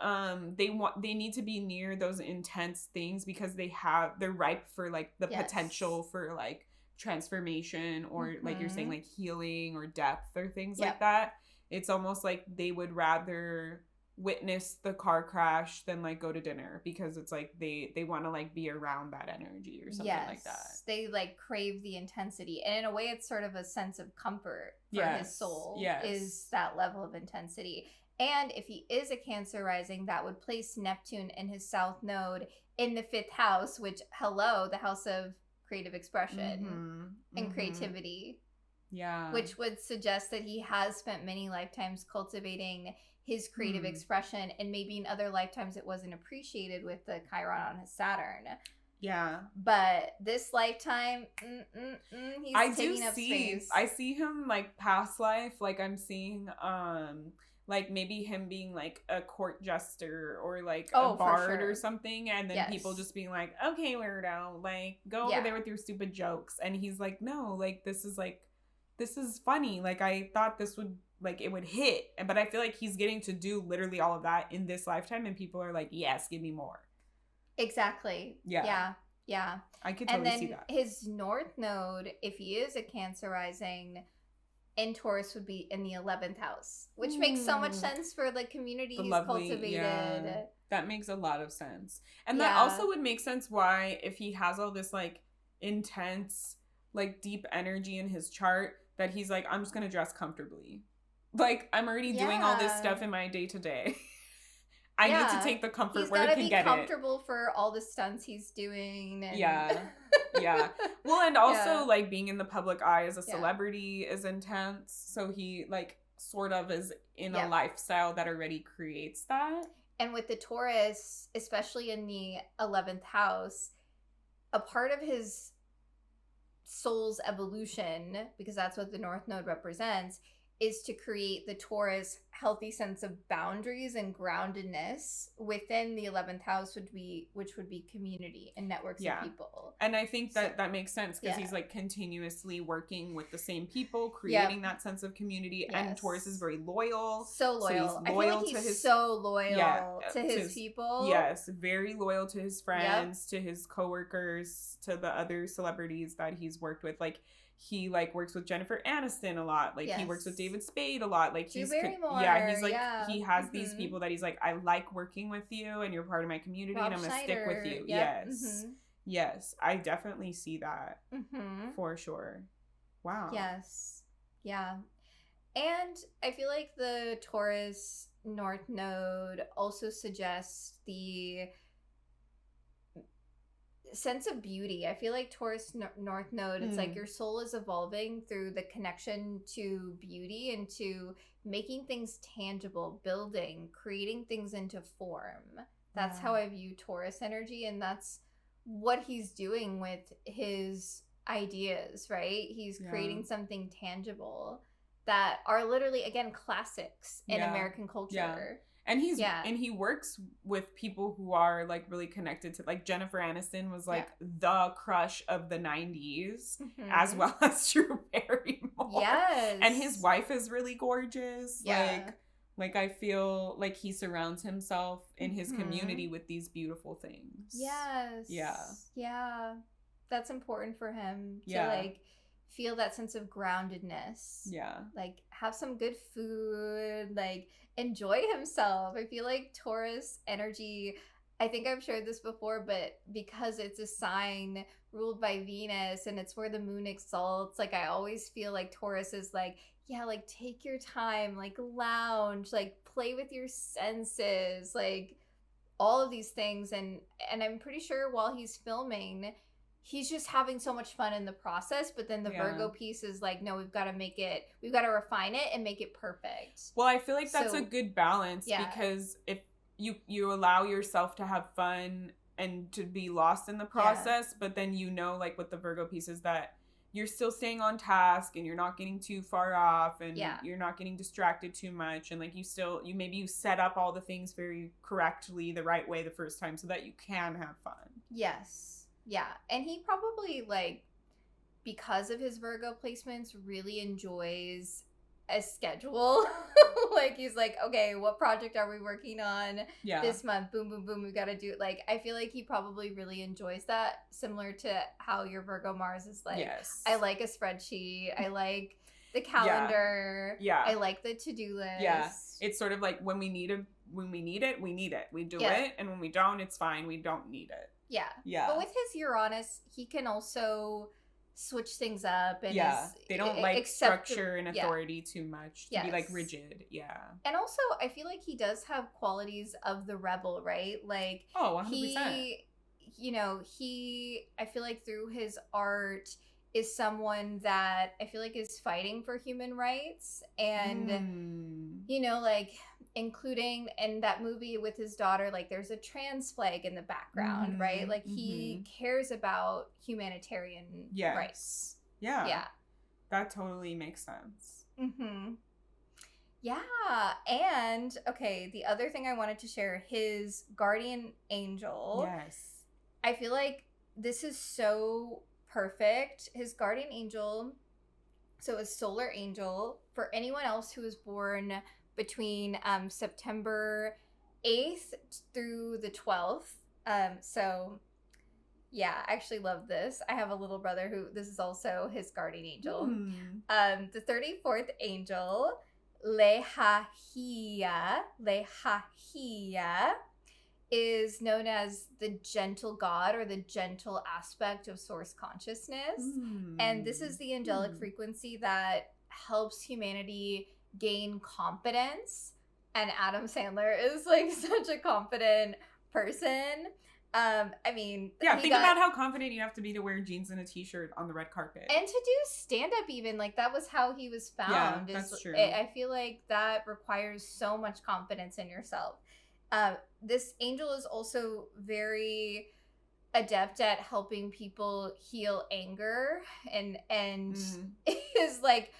they need to be near those intense things because they're ripe for, like, the potential for, like, transformation or like you're saying, like, healing or depth or things like that. It's almost like they would rather witness the car crash than, like, go to dinner because it's like they want to, like, be around that energy or something like that. They, like, crave the intensity, and in a way it's sort of a sense of comfort for his soul is that level of intensity. And if he is a Cancer rising, that would place Neptune in his South Node in the 5th house, which, the house of creative expression and creativity, which would suggest that he has spent many lifetimes cultivating his creative expression, and maybe in other lifetimes it wasn't appreciated with the Chiron on his Saturn. But this lifetime, he's taking up space. I see him, like, past life, like, I'm seeing, like, maybe him being, like, a court jester or, like, a bard or something, and then people just being like, okay, weirdo, like, go over there with your stupid jokes. And he's like, no, like, this is funny. Like, I thought this would, like, it would hit. But I feel like he's getting to do literally all of that in this lifetime, and people are like, yes, give me more. Exactly. Yeah. I could totally see that. And then his North Node, if he is a Cancer rising, in Taurus would be in the 11th house, which makes so much sense for the community he's cultivated. Yeah. That makes a lot of sense. And that also would make sense why, if he has all this, like, intense, like, deep energy in his chart, that he's like, I'm just going to dress comfortably. Like, I'm already doing all this stuff in my day-to-day. I need to take the comfort where I can get it. He's got to be comfortable for all the stunts he's doing. And... Well, and also, like, being in the public eye as a celebrity is intense. So he, like, sort of is in a lifestyle that already creates that. And with the Taurus, especially in the 11th house, a part of his soul's evolution, because that's what the North Node represents, is to create the Taurus healthy sense of boundaries and groundedness within the 11th house, which would be community and networks of people. And I think that makes sense because he's like continuously working with the same people, creating that sense of community. And Taurus is very loyal. So loyal. So he's loyal, I feel like he's so loyal to his people. Yes, very loyal to his friends, to his coworkers, to the other celebrities that he's worked with. Like, he like works with Jennifer Aniston a lot. Like he works with David Spade a lot. Like he's like he has these people that he's like, I like working with you and you're part of my community and I'm gonna stick with you. Yes, I definitely see that for sure. Wow. Yes. Yeah. And I feel like the Taurus North Node also suggests the sense of beauty. I feel like Taurus North Node, it's like your soul is evolving through the connection to beauty and to making things tangible, building, creating things into form. That's how I view Taurus energy, and that's what he's doing with his ideas, right? He's creating something tangible that are literally, again, classics in American culture. And he works with people who are like really connected to, like, Jennifer Aniston was like the crush of the 90s, as well as Drew Barrymore. Yes. And his wife is really gorgeous. Yeah. Like I feel like he surrounds himself in his community with these beautiful things. Yes. Yeah. Yeah. That's important for him to like feel that sense of groundedness. Yeah. Like have some good food, like enjoy himself. I feel like Taurus energy, I think I've shared this before, but because it's a sign ruled by Venus and it's where the moon exalts, like I always feel like Taurus is like, yeah, like take your time, like lounge, like play with your senses, like all of these things. And I'm pretty sure while he's filming, he's just having so much fun in the process, but then the Virgo piece is like, no, we've got to refine it and make it perfect. Well, I feel like that's a good balance because if you allow yourself to have fun and to be lost in the process, but then like with the Virgo piece is that you're still staying on task and you're not getting too far off and you're not getting distracted too much, and like you set up all the things very correctly the right way the first time so that you can have fun. Yes. Yeah, and he probably, like, because of his Virgo placements, really enjoys a schedule. Like, he's like, okay, what project are we working on this month? Boom, boom, boom, we got to do it. Like, I feel like he probably really enjoys that, similar to how your Virgo Mars is like, I like a spreadsheet. I like the calendar. Yeah. I like the to-do list. Yeah. It's sort of like when we need it, we need it. We do it. And when we don't, it's fine. We don't need it. Yeah. Yeah. But with his Uranus, he can also switch things up. And they don't like structure and authority too much to be like rigid. Yeah. And also, I feel like he does have qualities of the rebel, right? Like, 100%. I feel like through his art is someone that I feel like is fighting for human rights and, like including in that movie with his daughter, like there's a trans flag in the background, right? Like he cares about humanitarian rights. Yeah. Yeah. That totally makes sense. Yeah. And okay, the other thing I wanted to share, his guardian angel. Yes. I feel like this is so perfect. His guardian angel, so a solar angel, for anyone else who was born between September 8th through the 12th. So yeah, I actually love this. I have a little brother who this is also his guardian angel. The 34th angel, Lehahia, is known as the gentle god or the gentle aspect of source consciousness. And this is the angelic frequency that helps humanity gain confidence. And Adam Sandler is like such a confident person. I mean, think about how confident you have to be to wear jeans and a t-shirt on the red carpet. And to do stand-up even, like that was how he was found. Yeah, that's true. I feel like that requires so much confidence in yourself. This angel is also very adept at helping people heal anger and is like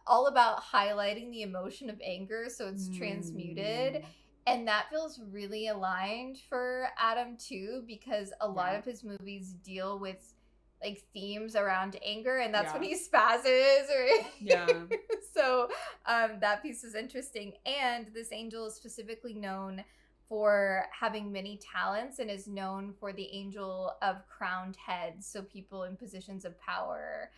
all about highlighting the emotion of anger so it's transmuted. And that feels really aligned for Adam too, because a lot of his movies deal with like themes around anger, and that's when he spazzes or so that piece is interesting. And this angel is specifically known for having many talents and is known for the angel of crowned heads, so people in positions of power.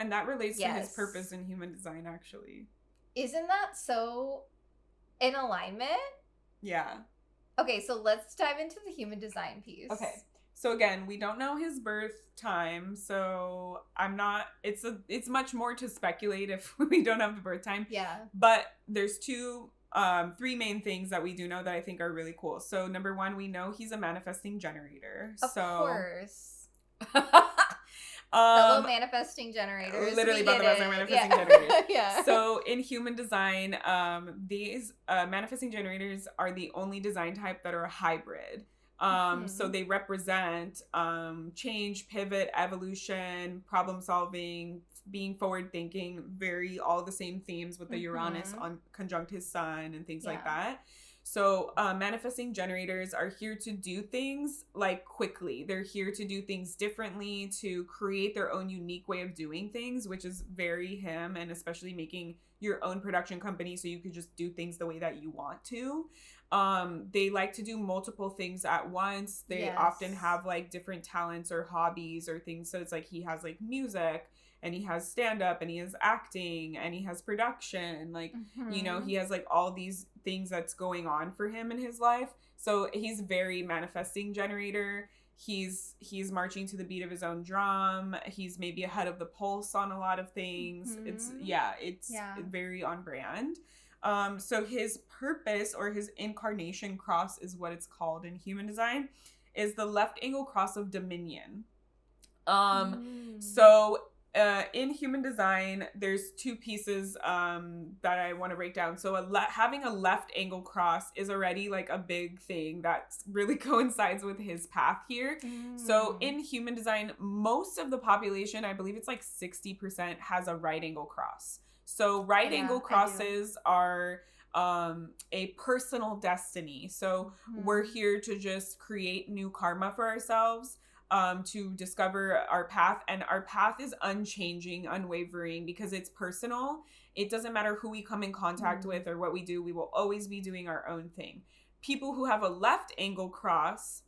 And that relates to his purpose in human design, actually. Isn't that so in alignment? Yeah. Okay, so let's dive into the human design piece. Okay. So again, we don't know his birth time, so it's much more to speculate if we don't have the birth time. Yeah. But there's three main things that we do know that I think are really cool. So number one, we know he's a manifesting generator. Of course. Fellow manifesting generators. Literally, both of us are manifesting generators. Yeah. So in human design, these manifesting generators are the only design type that are a hybrid. So they represent change, pivot, evolution, problem solving, being forward thinking, all the same themes with the Uranus on conjunct his sun and things like that. So manifesting generators are here to do things like quickly. They're here to do things differently, to create their own unique way of doing things, which is very him, and especially making your own production company so you could just do things the way that you want to. They like to do multiple things at once. They often have like different talents or hobbies or things. So it's like he has like music, and he has stand-up, and he has acting, and he has production. Like, you know, he has like all these things that's going on for him in his life. So he's very manifesting generator. He's marching to the beat of his own drum. He's maybe ahead of the pulse on a lot of things. It's very on brand. So his purpose, or his incarnation cross is what it's called in human design, is the left angle cross of dominion. So in human design, there's two pieces that I want to break down. So having a left angle cross is already like a big thing that really coincides with his path here. So in human design, most of the population, I believe it's like 60%, has a right angle cross. So right angle crosses are a personal destiny. So we're here to just create new karma for ourselves, to discover our path. And our path is unchanging, unwavering, because it's personal. It doesn't matter who we come in contact with or what we do. We will always be doing our own thing. People who have a left angle cross,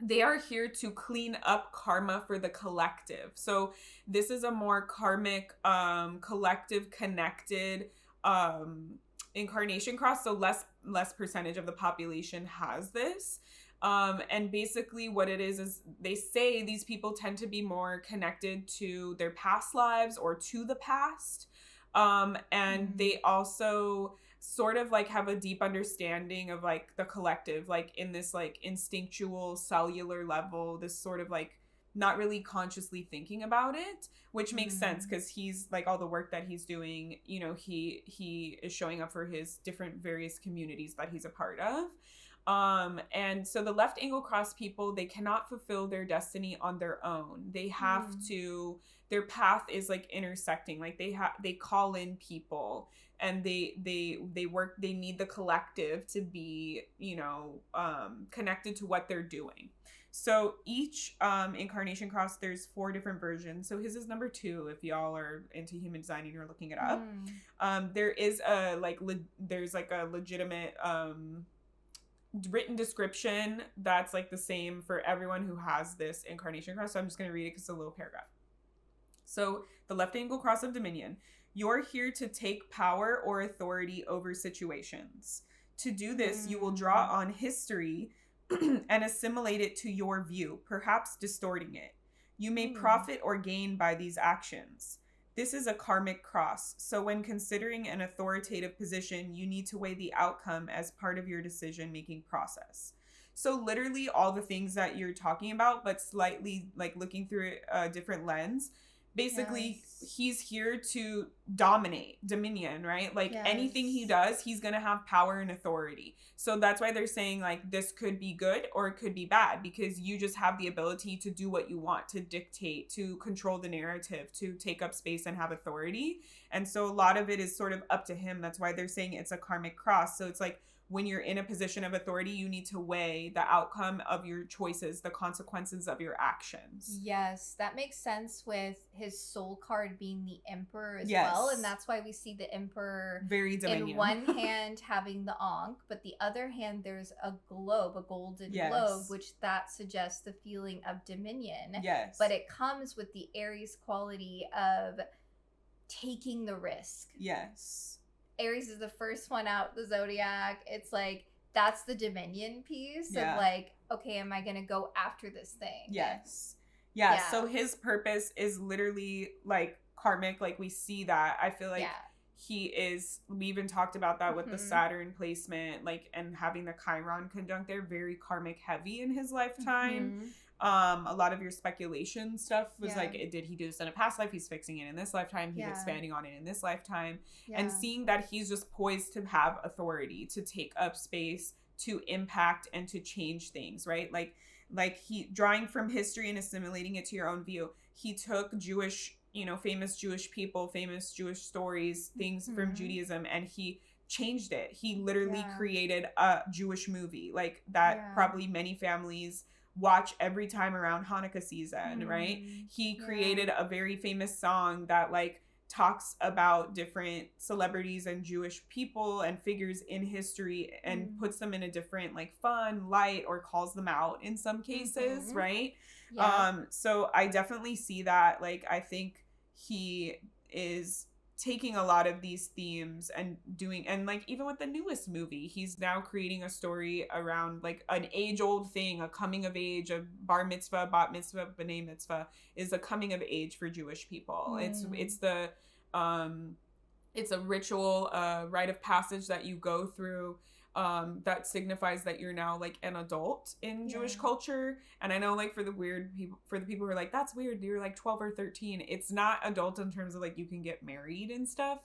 they are here to clean up karma for the collective. So this is a more karmic, collective, connected incarnation cross. So less percentage of the population has this. And basically what it is they say these people tend to be more connected to their past lives or to the past. And they also sort of like have a deep understanding of like the collective, like in this like instinctual cellular level, this sort of like not really consciously thinking about it, which makes sense because he's like all the work that he's doing, you know, he is showing up for his different various communities that he's a part of. And so the left angle cross people, they cannot fulfill their destiny on their own. They have to, their path is like intersecting, like they call in people, and they work, they need the collective to be, you know, connected to what they're doing. So each incarnation cross, there's 4 different versions. So his is number 2 if y'all are into human design and you're looking it up. There is a like there's like a legitimate written description that's like the same for everyone who has this incarnation cross. So I'm just going to read it because it's a little paragraph. So the left angle cross of dominion. You're here to take power or authority over situations. To do this, you will draw on history and assimilate it to your view, perhaps distorting it. You may profit or gain by these actions. This is a karmic cross, so when considering an authoritative position, you need to weigh the outcome as part of your decision-making process. So literally all the things that you're talking about, but slightly like looking through a different lens, basically he's here to dominate, dominion, right? Like anything he does, he's gonna have power and authority. So that's why they're saying like this could be good or it could be bad, because you just have the ability to do what you want, to dictate, to control the narrative, to take up space and have authority. And so a lot of it is sort of up to him. That's why they're saying it's a karmic cross. So it's like, when you're in a position of authority, you need to weigh the outcome of your choices, the consequences of your actions. Yes, that makes sense with his soul card being the Emperor as well. And that's why we see the Emperor very dominion. In one hand having the Ankh, but the other hand there's a globe, a golden globe, which that suggests the feeling of dominion. Yes. But it comes with the Aries quality of taking the risk. Yes. Aries is the first one out the zodiac. It's like, that's the dominion piece of like, okay, am I going to go after this thing? Yes. Yeah. So his purpose is literally like karmic. Like we see that. I feel like he is, we even talked about that with the Saturn placement, like, and having the Chiron conjunct there, very karmic heavy in his lifetime. A lot of your speculation stuff was like, did he do this in a past life? He's fixing it in this lifetime. He's expanding on it in this lifetime. And seeing that he's just poised to have authority, to take up space, to impact and to change things, right? Like he, drawing from history and assimilating it to your own view. He took Jewish, you know, famous Jewish people, famous Jewish stories, things from Judaism, and he changed it. He literally created a Jewish movie like that probably many families watch every time around Hanukkah season, right? He created a very famous song that like talks about different celebrities and Jewish people and figures in history and puts them in a different like fun light, or calls them out in some cases, right? So I definitely see that. Like, I think he is taking a lot of these themes and doing, and like even with the newest movie, he's now creating a story around like an age-old thing, a coming of age, a bar mitzvah, bat mitzvah, b'nai mitzvah is a coming of age for Jewish people. It's a ritual, rite of passage that you go through, that signifies that you're now like an adult in Jewish culture. And I know like for the people who are like, that's weird, you're like 12 or 13, it's not adult in terms of like you can get married and stuff.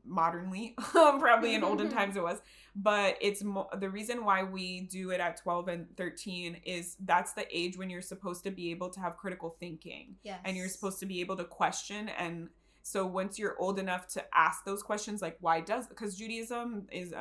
Modernly, probably in olden times it was, but it's the reason why we do it at 12 and 13 is that's the age when you're supposed to be able to have critical thinking, and you're supposed to be able to question. And so once you're old enough to ask those questions, like because Judaism is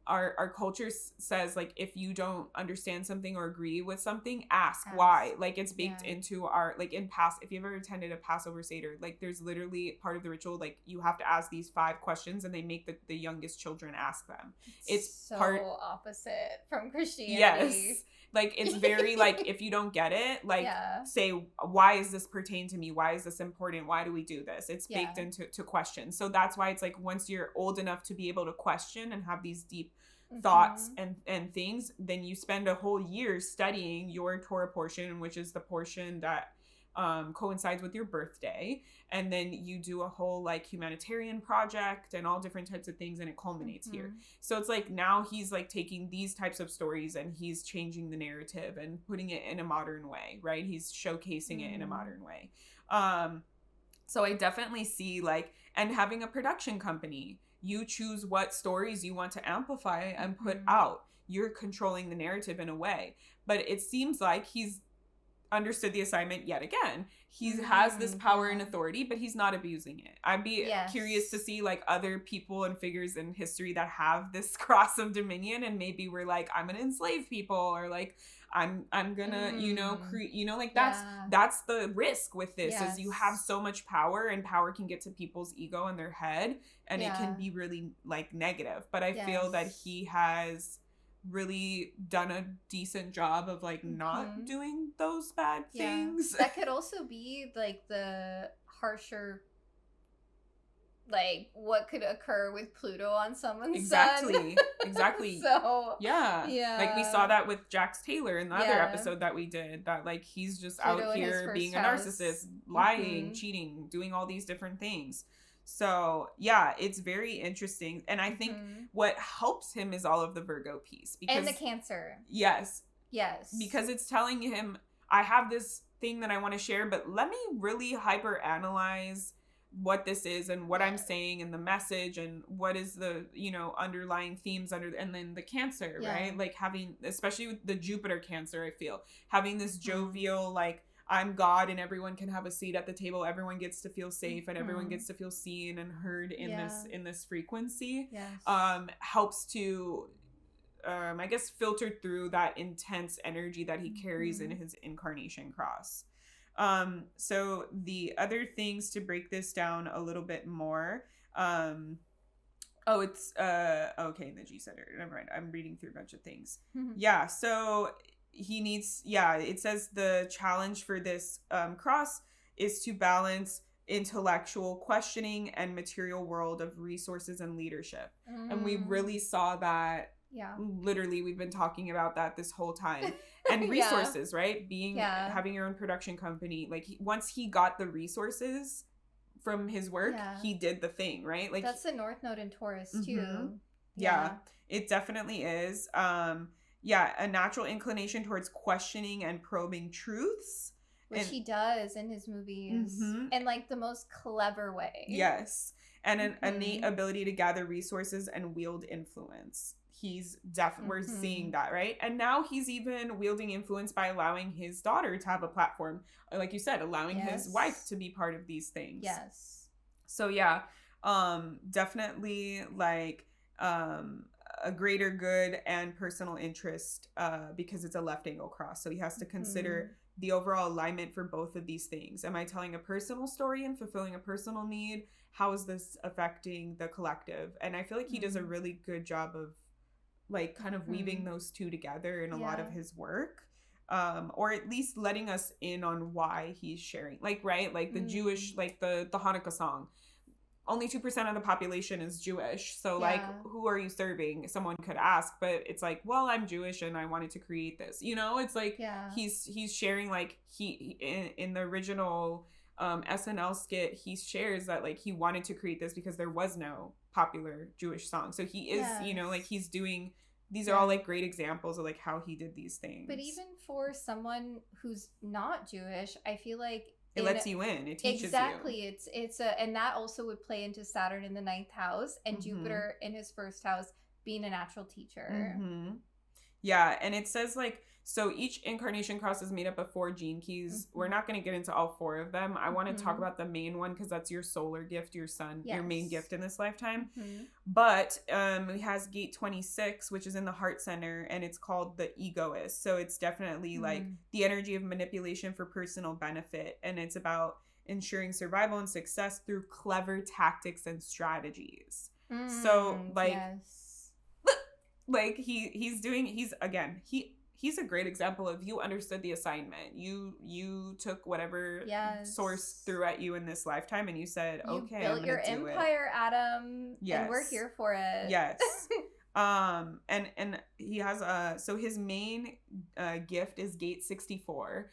our culture says like, if you don't understand something or agree with something, ask why. Like it's baked into our, like in past, if you've ever attended a Passover Seder, like there's literally part of the ritual, like you have to ask these 5 questions and they make the youngest children ask them. It's so opposite from Christianity. Yes. Like it's very like, if you don't get it, like say, why is this pertain to me? Why is this important? Why do we do this? It's baked into questions. So that's why it's like, once you're old enough to be able to question and have these deep thoughts and things, then you spend a whole year studying your Torah portion, which is the portion that coincides with your birthday, and then you do a whole like humanitarian project and all different types of things, and it culminates here. So it's like, now he's like taking these types of stories and he's changing the narrative and putting it in a modern way, right? He's showcasing it in a modern way. So I definitely see like, and having a production company, you choose what stories you want to amplify and put out. You're controlling the narrative in a way, but it seems like he's understood the assignment yet again. He has this power and authority, but he's not abusing it. I'd be curious to see like other people and figures in history that have this cross of dominion, and maybe we're like, I'm gonna enslave people, or like I'm gonna like that's the risk with this, is you have so much power, and power can get to people's ego in their head, and it can be really like negative. But I feel that he has really done a decent job of like not doing those bad things. That could also be like the harsher, like what could occur with Pluto on someone's sun. Exactly. So yeah, like we saw that with Jax Taylor in the other episode that we did, that like he's just Pluto out here being a narcissist, lying, cheating, doing all these different things. So yeah, it's very interesting. And I think what helps him is all of the Virgo piece, because, and the Cancer. Yes. Because it's telling him, I have this thing that I want to share, but let me really hyper analyze what this is and what I'm saying and the message and what is the, you know, underlying themes under, and then the Cancer, right? Like having, especially with the Jupiter Cancer, I feel having this jovial, like, I'm God and everyone can have a seat at the table. Everyone gets to feel safe and everyone gets to feel seen and heard in this frequency. Helps to, I guess, filter through that intense energy that he carries in his incarnation cross. So the other things to break this down a little bit more, it's okay, the G center. Never mind. I'm reading through a bunch of things. Yeah, so he needs, it says the challenge for this cross is to balance intellectual questioning and material world of resources and leadership. And we really saw that. Literally, we've been talking about that this whole time. And resources, right? Having your own production company. Like, once he got the resources from his work, he did the thing, right? Like, that's the North Node in Taurus too. Yeah, it definitely is. A natural inclination towards questioning and probing truths. Which he does in his movies in like the most clever way. Yes. And an innate ability to gather resources and wield influence. He's we're seeing that, right? And now he's even wielding influence by allowing his daughter to have a platform. Like you said, allowing his wife to be part of these things. Yes. So definitely like a greater good and personal interest because it's a left angle cross. So he has to consider the overall alignment for both of these things. Am I telling a personal story and fulfilling a personal need? How is this affecting the collective? And I feel like he does a really good job of like kind of weaving those two together in a lot of his work. Or at least letting us in on why he's sharing. Like, right? Like the Jewish, like the Hanukkah song. Only 2% of the population is Jewish. So like, who are you serving? Someone could ask, but it's like, well, I'm Jewish and I wanted to create this. You know, it's like he's sharing, like he in the original SNL skit, he shares that like he wanted to create this because there was no popular Jewish song. So he is, you know, like he's doing, these are all like great examples of like how he did these things. But even for someone who's not Jewish, I feel like it lets you in. It teaches you. It's and that also would play into Saturn in the 9th house and Jupiter in his 1st house being a natural teacher. Yeah, and it says like, so each incarnation cross is made up of 4 gene keys. We're not going to get into all 4 of them. I want to talk about the main one because that's your solar gift, your sun, your main gift in this lifetime. But it has gate 26, which is in the heart center, and it's called the egoist. So it's definitely like the energy of manipulation for personal benefit, and it's about ensuring survival and success through clever tactics and strategies. So like, like he's a great example of you understood the assignment. You took whatever source threw at you in this lifetime and you said, okay, you built your empire, Adam. Yes. And we're here for it. Yes. And he has so his main gift is gate 64.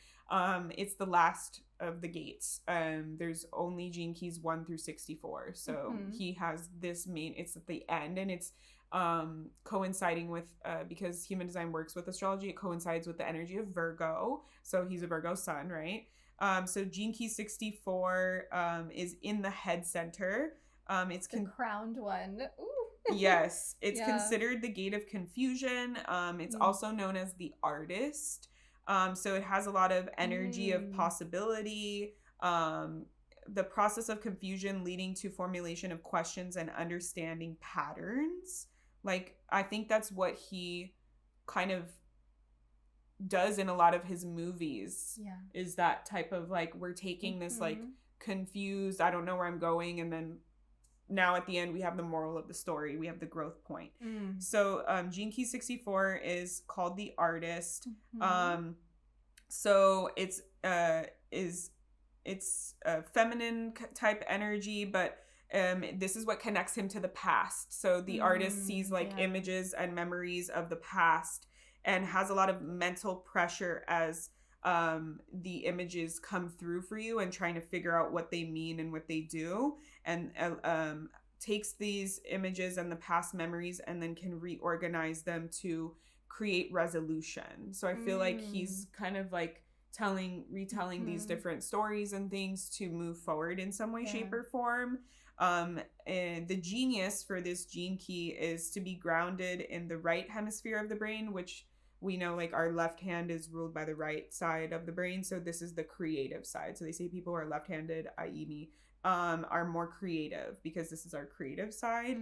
It's the last of the gates. There's only gene keys 1 through 64. So he has this main, it's at the end, and it's coinciding with because human design works with astrology, it coincides with the energy of Virgo. So he's a Virgo sun, right? So gene key 64 is in the head center. It's the crowned one. Ooh. Yes, it's considered the gate of confusion. It's also known as the artist. So it has a lot of energy of possibility. The process of confusion leading to formulation of questions and understanding patterns. Like, I think that's what he kind of does in a lot of his movies. Is that type of like, we're taking this like confused, I don't know where I'm going, and then now at the end we have the moral of the story, we have the growth point. So gene key 64 is called the artist. So it's a feminine type energy, but this is what connects him to the past. So the artist sees like images and memories of the past and has a lot of mental pressure as the images come through for you and trying to figure out what they mean and what they do, and takes these images and the past memories and then can reorganize them to create resolution. So I feel like he's kind of like retelling these different stories and things to move forward in some way, shape, or form. And the genius for this gene key is to be grounded in the right hemisphere of the brain, which we know like our left hand is ruled by the right side of the brain. So this is the creative side. So they say people who are left-handed, i.e. me, are more creative because this is our creative side.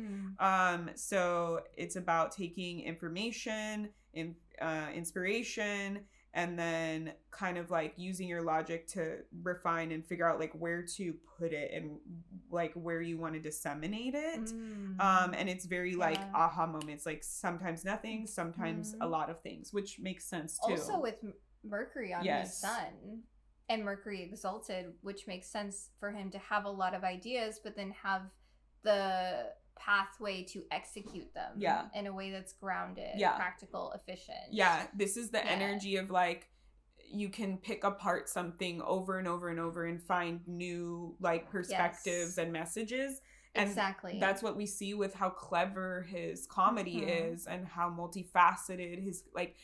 So it's about taking information, inspiration, and then kind of like using your logic to refine and figure out like where to put it and like where you want to disseminate it. And it's very like aha moments, like sometimes nothing, sometimes a lot of things, which makes sense too. Also with Mercury on his sun and Mercury exalted, which makes sense for him to have a lot of ideas, but then have the pathway to execute them in a way that's grounded, practical, efficient. This is the energy of like you can pick apart something over and over and over and find new like perspectives and messages. And that's what we see with how clever his comedy is and how multifaceted his like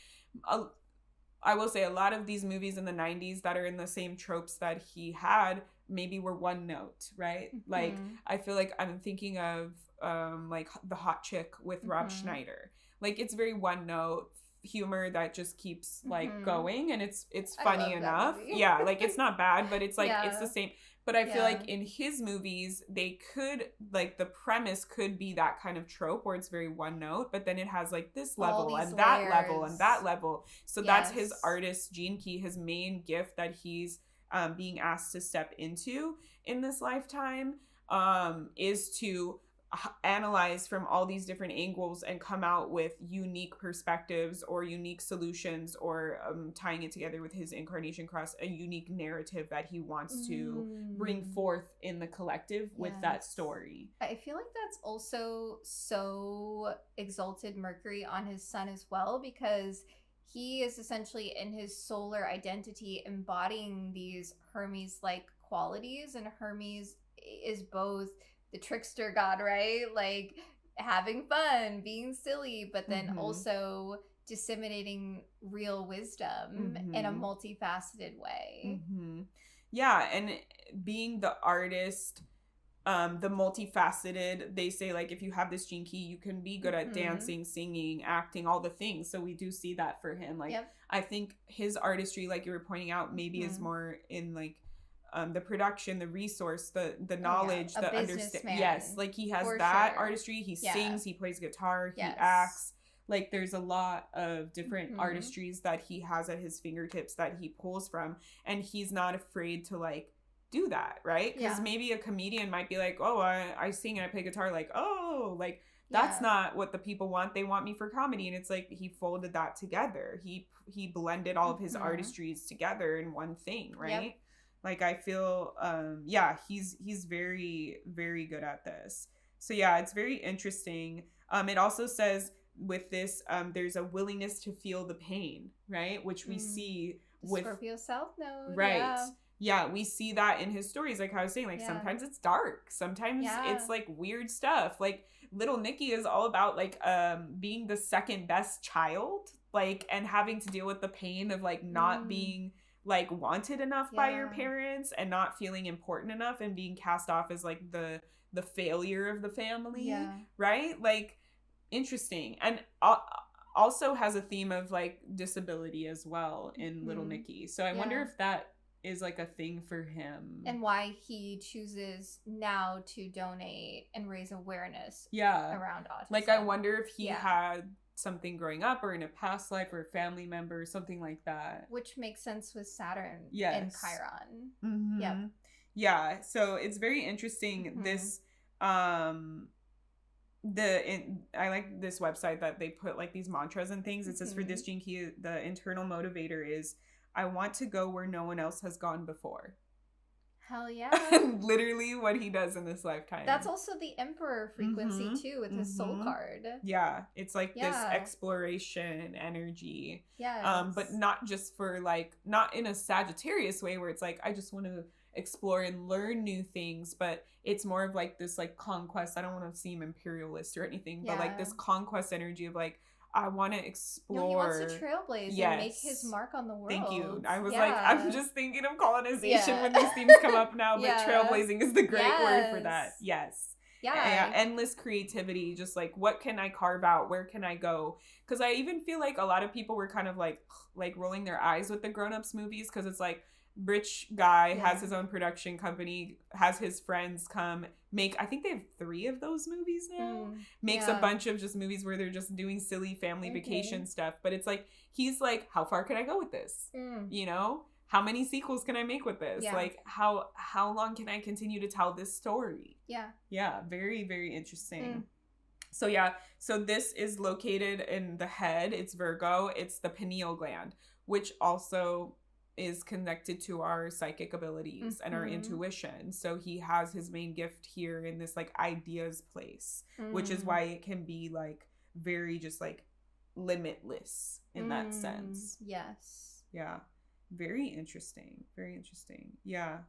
I will say a lot of these movies in the 90s that are in the same tropes that he had maybe were one note, right? Like I feel like I'm thinking of like The Hot Chick with Rob Schneider. Like it's very one note humor that just keeps like going, and it's funny enough. Like it's not bad, but it's like it's the same. But I feel like in his movies, they could like the premise could be that kind of trope where it's very one note, but then it has like this level and that level and that level. So that's his artist gene key, his main gift that he's being asked to step into in this lifetime, is to analyze from all these different angles and come out with unique perspectives or unique solutions, or tying it together with his incarnation cross, a unique narrative that he wants to bring forth in the collective with that story. I feel like that's also so exalted Mercury on his sun as well, because he is essentially in his solar identity embodying these Hermes-like qualities, and Hermes is both the trickster god, right? Like having fun, being silly, but then also disseminating real wisdom in a multifaceted way. Yeah, and being the artist, the multifaceted, they say like if you have this gene key, you can be good at dancing, singing, acting, all the things. So we do see that for him. Like I think his artistry, like you were pointing out, maybe is more in like the production, the resource, the knowledge, the understanding. Yes, like he has that artistry. He sings, he plays guitar, he acts. Like there's a lot of different artistries that he has at his fingertips that he pulls from, and he's not afraid to like do that, right? Because maybe a comedian might be like, oh, I sing and I play guitar, like, oh, like that's not what the people want. They want me for comedy. And it's like he folded that together. He blended all of his artistries together in one thing, right? Like I feel he's very, very good at this. So yeah, it's very interesting. It also says with this there's a willingness to feel the pain, right? Which we see with Scorpio South Node, right? Yeah, we see that in his stories, like how I was saying, like sometimes it's dark, sometimes it's like weird stuff. Like Little Nicky is all about like being the second best child, like, and having to deal with the pain of like not being like wanted enough by your parents and not feeling important enough and being cast off as like the failure of the family, right? Like interesting. And also has a theme of like disability as well in Little Nicky. So I wonder if that is like a thing for him, and why he chooses now to donate and raise awareness around autism. Like I wonder if he had something growing up or in a past life or a family member or something like that, which makes sense with Saturn and Chiron. Yeah, so it's very interesting. This I like this website that they put like these mantras and things. It says for this gene key, the internal motivator is, I want to go where no one else has gone before. Hell yeah. Literally what he does in this lifetime. That's also the Emperor frequency too with his soul card. Yeah. It's like this exploration energy. Yeah. But not just for like, not in a Sagittarius way where it's like, I just want to explore and learn new things, but it's more of like this like conquest. I don't want to seem imperialist or anything, but like this conquest energy of like, I want to explore. No, he wants to trailblaze and make his mark on the world. Thank you. I was like, I'm just thinking of colonization when these themes come up now, but trailblazing is the great word for that. Yes. Yeah. Endless creativity. Just like, what can I carve out? Where can I go? Because I even feel like a lot of people were kind of like rolling their eyes with the grown-ups movies, because it's like, rich guy has his own production company, has his friends come make, I think they have 3 of those movies now, makes a bunch of just movies where they're just doing silly family vacation stuff, but it's like, he's like, how far can I go with this? You know, how many sequels can I make with this? Like, how long can I continue to tell this story? Very, very interesting. So so this is located in the head. It's Virgo. It's the pineal gland, which also is connected to our psychic abilities and our intuition. So he has his main gift here in this like ideas place, which is why it can be like very just like limitless in that sense. Yes. Yeah. Very interesting. Very interesting. Yeah.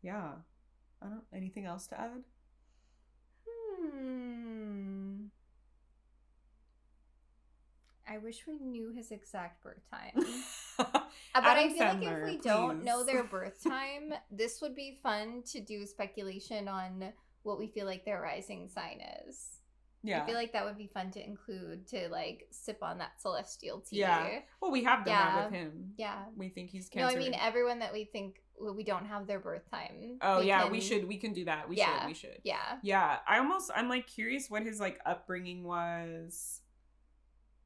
Yeah. Anything else to add? I wish we knew his exact birth time. But I feel like if we don't know their birth time, this would be fun to do speculation on what we feel like their rising sign is. I feel like that would be fun to include, to like sip on that celestial tea. Well, we have done that with him. We think he's Cancer. No, I mean everyone that we think we don't have their birth time. Oh yeah, we can do that. We should. I'm like curious what his like upbringing was.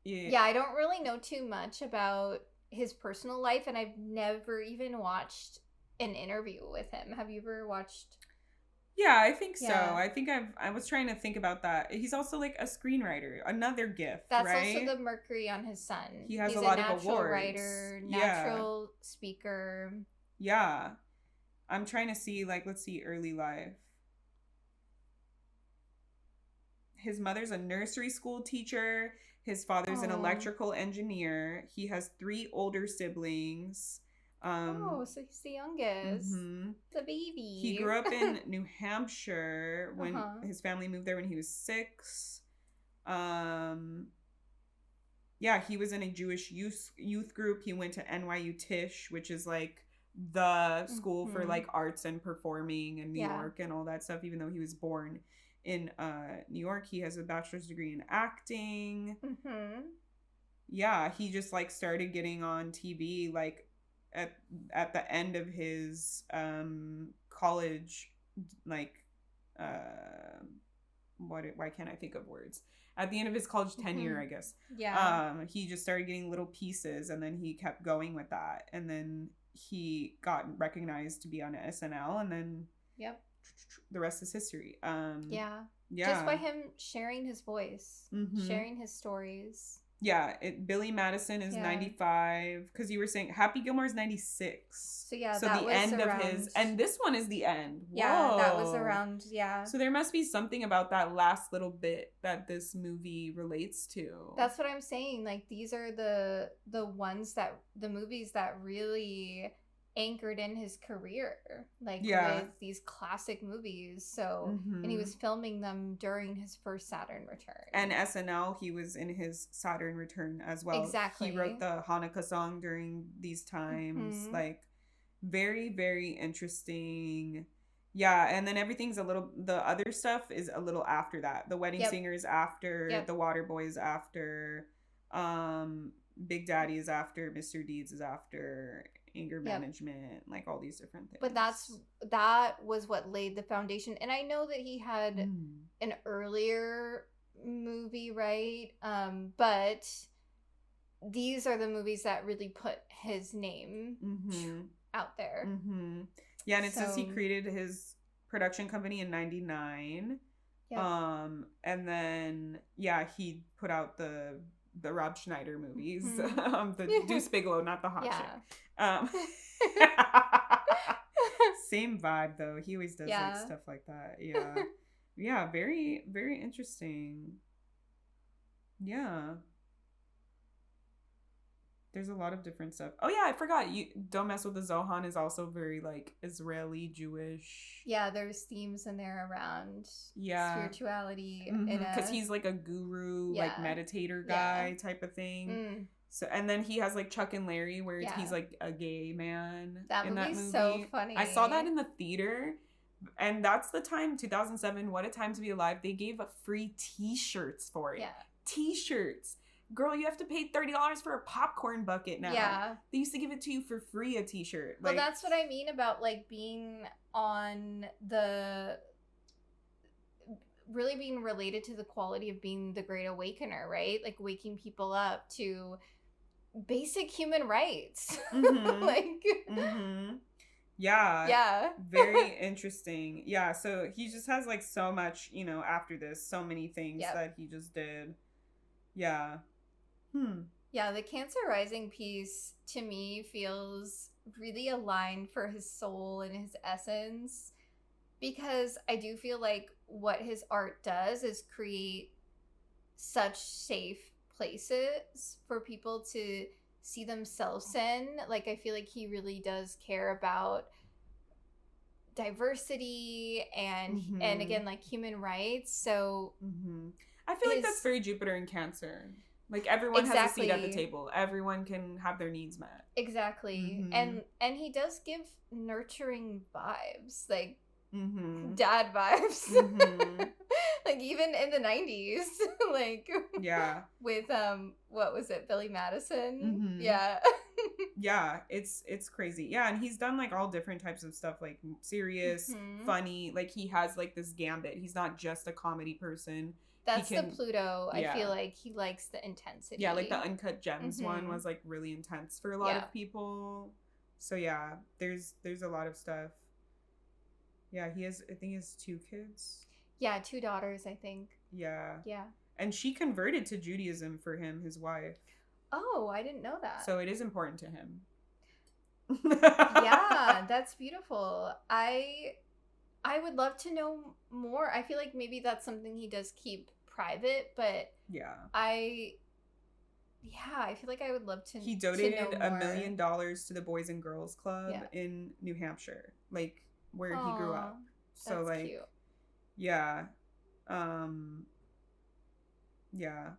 I don't really know too much about his personal life, and I've never even watched an interview with him. Have you ever watched? Yeah, I think so. I think I was trying to think about that. He's also like a screenwriter, another gift. That's right? Also the Mercury on his sun. He's a lot of awards. Natural writer, natural speaker. Yeah, I'm trying to see let's see early life. His mother's a nursery school teacher. His father's an electrical engineer. He has 3 older siblings. So he's the youngest. The baby. He grew up in New Hampshire when his family moved there when he was 6. He was in a Jewish youth group. He went to NYU Tisch, which is like the school for like arts and performing in New York and all that stuff, even though he was born in New York. He has a bachelor's degree in acting. He just like started getting on TV like at the end of his college, like why can't I think of words? At the end of his college tenure, I guess. He just started getting little pieces, and then he kept going with that, and then he got recognized to be on SNL, and then the rest is history. Just by him sharing his voice, sharing his stories. Billy Madison is 95, because you were saying Happy Gilmore is 96. So that the was end around... of his, and this one is the end. Whoa. That was around. So there must be something about that last little bit that this movie relates to. That's what I'm saying. Like, these are the movies that really anchored in his career, with these classic movies. So and he was filming them during his first Saturn return, and SNL, he was in his Saturn return as well. Exactly, he wrote the Hanukkah song during these times. Like, very, very interesting. And then everything's the other stuff is a little after that. The Wedding Singer is after, The Waterboy is after, Big Daddy is after, Mr. Deeds is after, anger management, like all these different things. But that was what laid the foundation. And I know that he had an earlier movie, right? But these are the movies that really put his name out there. And it says he created his production company in 99. And then he put out the Rob Schneider movies, the Deuce Bigelow, not the hot chick. Same vibe though. He always does like stuff like that. Very, very interesting. There's a lot of different stuff. Oh yeah, I forgot. You Don't Mess with the Zohan is also very like Israeli Jewish. Yeah, there's themes in there around spirituality, because he's like a guru, like meditator guy type of thing. So and then he has like Chuck and Larry, where he's like a gay man. In that movie, so funny. I saw that in the theater, and that's the time, 2007. What a time to be alive! They gave free T-shirts for it. Yeah, T-shirts. Girl, you have to pay $30 for a popcorn bucket now. Yeah. They used to give it to you for free, a T-shirt. Well, that's what I mean about, like, being on the... really being related to the quality of being the Great Awakener, right? Like, waking people up to basic human rights. Mm-hmm. Like... Mm-hmm. Yeah. Yeah. Very interesting. Yeah, so he just has, like, so much, you know, after this, so many things that he just did. Yeah. Yeah, the Cancer Rising piece to me feels really aligned for his soul and his essence, because I do feel like what his art does is create such safe places for people to see themselves in. Like, I feel like he really does care about diversity and again, like, human rights. So I feel like that's very Jupiter in Cancer. Like, everyone has a seat at the table. Everyone can have their needs met. Exactly. And he does give nurturing vibes. Like, dad vibes. Like, even in the 90s. Like, with, what was it? Billy Madison? Yeah. Yeah, it's crazy. Yeah, and he's done, like, all different types of stuff. Like, serious, funny. Like, he has, like, this gambit. He's not just a comedy person. That's the Pluto. I feel like he likes the intensity. Yeah, like the Uncut Gems one was like really intense for a lot of people. So yeah, there's a lot of stuff. Yeah, I think he has 2 kids. Yeah, 2 daughters, I think. Yeah. Yeah. And she converted to Judaism for him, his wife. Oh, I didn't know that. So it is important to him. Yeah, that's beautiful. I would love to know more. I feel like maybe that's something he does keep private, but I feel like I would love to. He donated $1 million to the Boys and Girls Club in New Hampshire, like where he grew up. So that's like, cute. Yeah, yeah.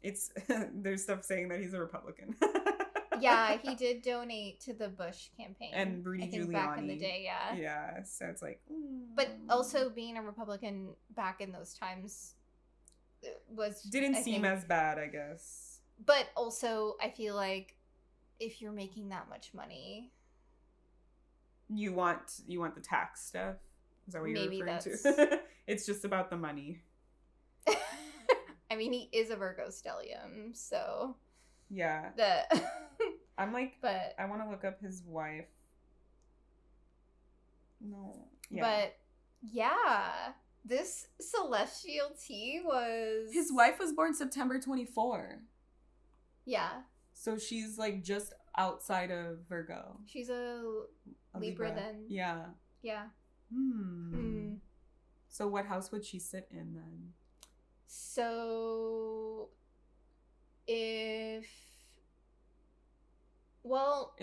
It's there's stuff saying that he's a Republican. Yeah, he did donate to the Bush campaign. And Rudy Giuliani. Back in the day, yeah. Yeah, so it's like... But also being a Republican back in those times didn't seem as bad, I guess. But also, I feel like if you're making that much money... You want the tax stuff? Is that what you're referring to? It's just about the money. I mean, he is a Virgo stellium, so... Yeah. I'm like, but I want to look up his wife. No. Yeah. But yeah, this celestial tea was... His wife was born September 24. Yeah. So she's like just outside of Virgo. She's a Libra then. Yeah. Yeah. So what house would she sit in then? So... it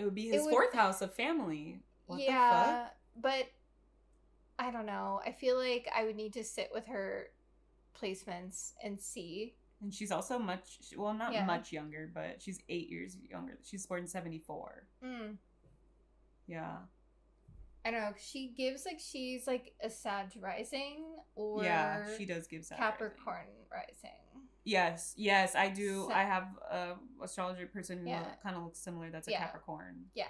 would be his 4th house of family. What the fuck? But I don't know. I feel like I would need to sit with her placements and see. And she's also much younger, but she's 8 years younger. She's born in 74. Yeah. I don't know. She gives like she's like a Sag rising, or she does give Sag Capricorn rising. Yes, I do. So, I have a astrologer person who kind of looks similar. That's a Capricorn. Yeah.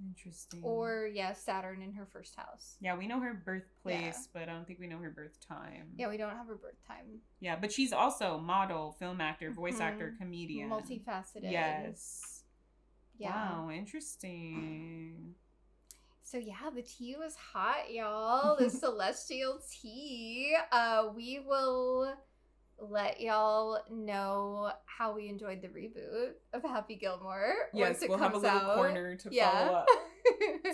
Interesting. Or Saturn in her 1st house. Yeah, we know her birthplace, but I don't think we know her birth time. Yeah, we don't have her birth time. Yeah, but she's also model, film actor, voice actor, comedian. Multifaceted. Yes. Yeah. Wow, interesting. So yeah, the tea was hot, y'all. The celestial tea. We will let y'all know how we enjoyed the reboot of Happy Gilmore. Yes, we'll have a little corner to follow up.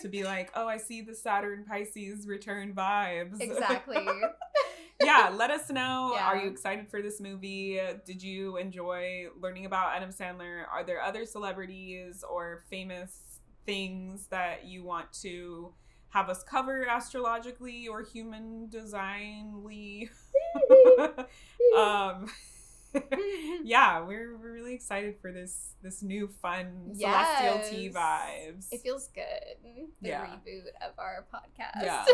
To be like, oh, I see the Saturn Pisces return vibes. Exactly. Yeah, let us know. Yeah. Are you excited for this movie? Did you enjoy learning about Adam Sandler? Are there other celebrities or famous things that you want to have us cover astrologically or human designly? Yeah, we're really excited for this new fun celestial tea vibes. It feels good. The reboot of our podcast. Yeah.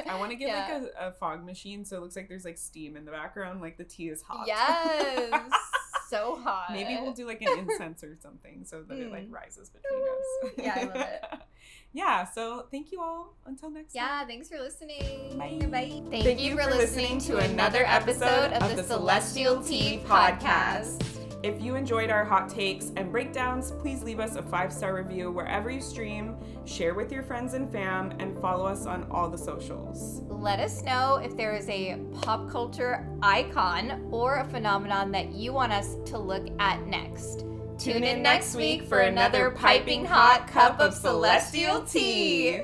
I want to get like a fog machine so it looks like there's like steam in the background, like the tea is hot. Yes. So hot. Maybe we'll do like an incense or something so that it like rises between us. Yeah, I love it. Yeah, so thank you all. Until next time. Yeah, thanks for listening. Bye. Bye. Thank you for listening to another episode of the Celestial Tea Podcast. If you enjoyed our hot takes and breakdowns, please leave us a 5-star review wherever you stream, share with your friends and fam, and follow us on all the socials. Let us know if there is a pop culture icon or a phenomenon that you want us to look at next. Tune in next week for another piping hot cup of celestial tea.